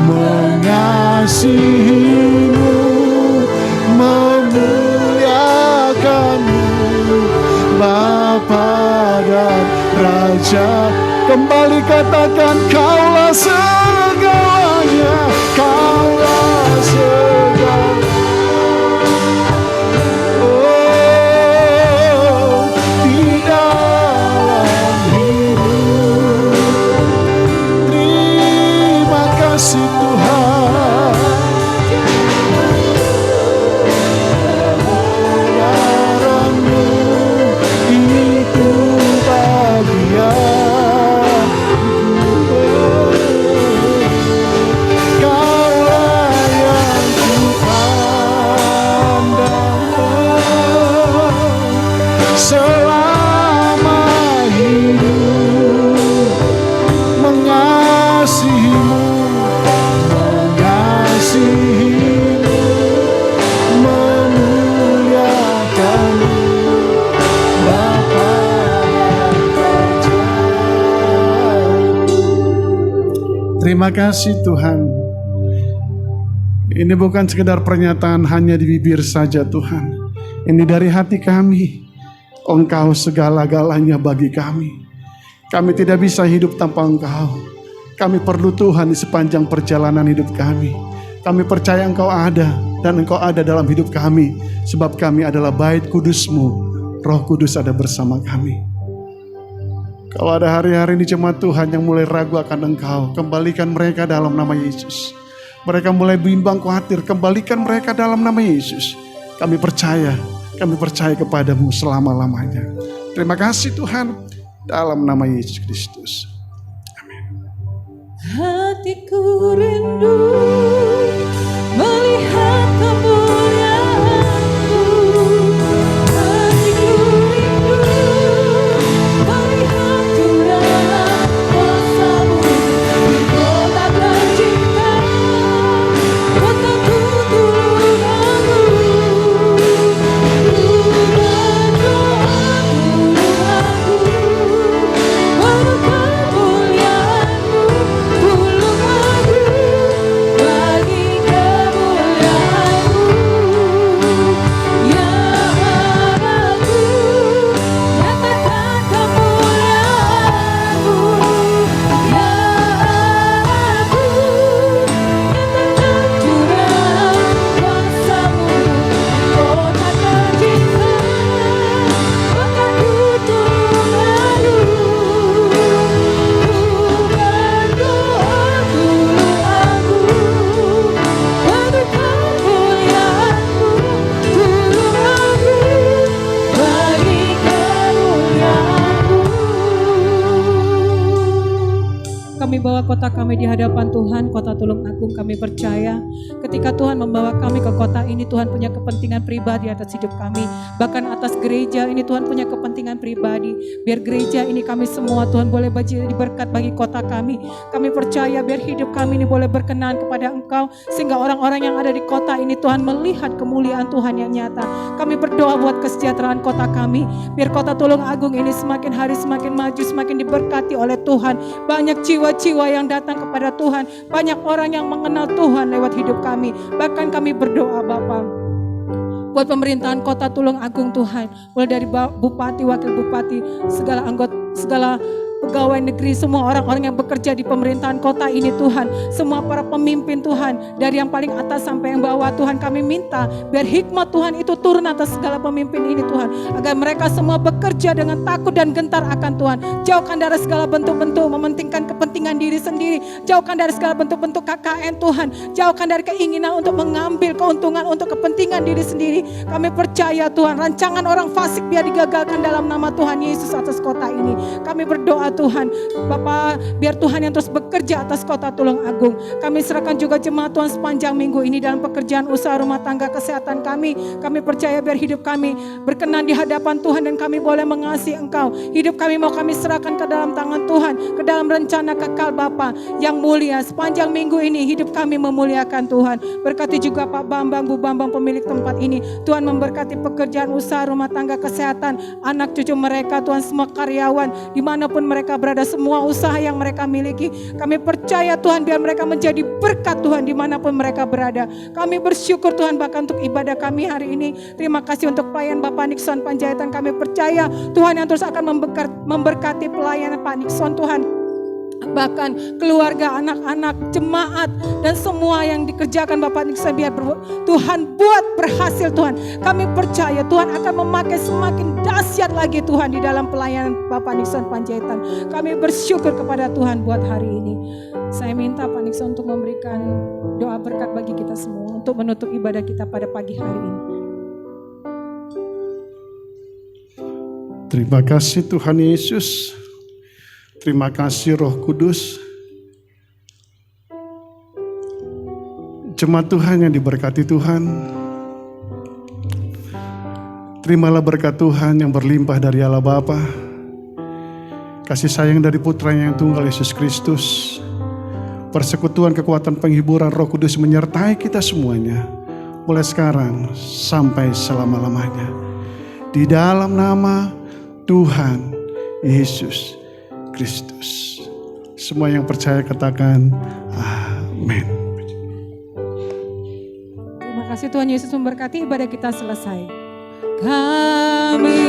mengasihimu, memuliakanmu, Bapa dan Raja. Kembali katakan, Kaulah segalanya, Kaulah segalanya. Oh, di dalam hidup. Terima kasih Tuhan. Kebenaran-Mu itu bagianku. Kaulah yang ku pandang selama hidup. Mengasihimu, mengasihimu, memuliakanmu, Bapa dan Raja. Terima kasih Tuhan. Ini bukan sekedar pernyataan hanya di bibir saja Tuhan. Ini dari hati kami. Engkau segala-galanya bagi kami. Kami tidak bisa hidup tanpa Engkau. Kami perlu Tuhan di sepanjang perjalanan hidup kami. Kami percaya Engkau ada dan Engkau ada dalam hidup kami. Sebab kami adalah bait kudus-Mu. Roh Kudus ada bersama kami. Kalau ada hari-hari ini jemaat Tuhan yang mulai ragu akan Engkau, kembalikan mereka dalam nama Yesus. Mereka mulai bimbang khawatir, kembalikan mereka dalam nama Yesus. Kami percaya kepadamu selama-lamanya. Terima kasih Tuhan, dalam nama Yesus Kristus. Amin. Hatiku rindu melihat kemuliaan-Mu. Hatiku rindu melihat dalam kuasa-Mu. Kota tercinta, kotaku Tuhanku. Kami bawa kota kami di hadapan Tuhan, kota Tulung Agung. Kami percaya ketika Tuhan membawa kami ke kota ini, Tuhan punya kepentingan pribadi atas hidup kami. Bahkan atas gereja ini Tuhan punya kepentingan pribadi. Biar gereja ini kami semua Tuhan boleh jadi berkat bagi kota kami. Kami percaya biar hidup kami ini boleh berkenan kepada Engkau. Sehingga orang-orang yang ada di kota ini Tuhan melihat kemuliaan Tuhan yang nyata. Kami berdoa buat kesejahteraan kota kami. Biar kota Tulung Agung ini semakin hari semakin maju, semakin diberkati oleh Tuhan. Banyak jiwa-jiwa yang datang kepada Tuhan. Banyak orang yang mengenal Tuhan lewat hidup kami. Bahkan kami berdoa Bapa buat pemerintahan kota Tulung Agung Tuhan. Mulai dari bupati, wakil bupati, segala anggota, segala pegawai negeri, semua orang-orang yang bekerja di pemerintahan kota ini Tuhan, semua para pemimpin Tuhan, dari yang paling atas sampai yang bawah Tuhan, kami minta biar hikmat Tuhan itu turun atas segala pemimpin ini Tuhan, agar mereka semua bekerja dengan takut dan gentar akan Tuhan. Jauhkan dari segala bentuk-bentuk mementingkan kepentingan diri sendiri, jauhkan dari segala bentuk-bentuk KKN Tuhan, jauhkan dari keinginan untuk mengambil keuntungan untuk kepentingan diri sendiri. Kami percaya Tuhan, rancangan orang fasik biar digagalkan dalam nama Tuhan Yesus atas kota ini. Kami berdoa Tuhan, Bapa, biar Tuhan yang terus bekerja atas kota Tulung Agung. Kami serahkan juga jemaat Tuhan sepanjang minggu ini dalam pekerjaan usaha rumah tangga, kesehatan kami. Kami percaya biar hidup kami berkenan di hadapan Tuhan dan kami boleh mengasihi Engkau. Hidup kami mau kami serahkan ke dalam tangan Tuhan, ke dalam rencana kekal Bapa yang mulia. Sepanjang minggu ini hidup kami memuliakan Tuhan. Berkati juga Pak Bambang, Bu Bambang pemilik tempat ini. Tuhan memberkati pekerjaan usaha rumah tangga, kesehatan, anak cucu mereka Tuhan, semua karyawan dimanapun mereka berada, semua usaha yang mereka miliki. Kami percaya Tuhan biar mereka menjadi berkat Tuhan dimanapun mereka berada. Kami bersyukur Tuhan bahkan untuk ibadah kami hari ini. Terima kasih untuk pelayan Bapak Nixon Panjaitan. Kami percaya Tuhan yang terus akan memberkati pelayanan Pak Nixon Tuhan, bahkan keluarga, anak-anak, jemaat, dan semua yang dikerjakan Bapak Nixon biar Tuhan buat berhasil Tuhan. Kami percaya Tuhan akan memakai semakin dahsyat lagi Tuhan di dalam pelayanan Bapak Nixon Panjaitan. Kami bersyukur kepada Tuhan buat hari ini. Saya minta Pak Nixon untuk memberikan doa berkat bagi kita semua untuk menutup ibadah kita pada pagi hari ini. Terima kasih Tuhan Yesus. Terima kasih Roh Kudus. Jemaat Tuhan yang diberkati Tuhan, terimalah berkat Tuhan yang berlimpah dari Allah Bapa, kasih sayang dari Putranya yang tunggal Yesus Kristus, persekutuan kekuatan penghiburan Roh Kudus menyertai kita semuanya, mulai sekarang sampai selama-lamanya. Di dalam nama Tuhan Yesus Kristus. Semua yang percaya katakan amin. Terima kasih Tuhan Yesus memberkati, ibadah kita selesai. Kami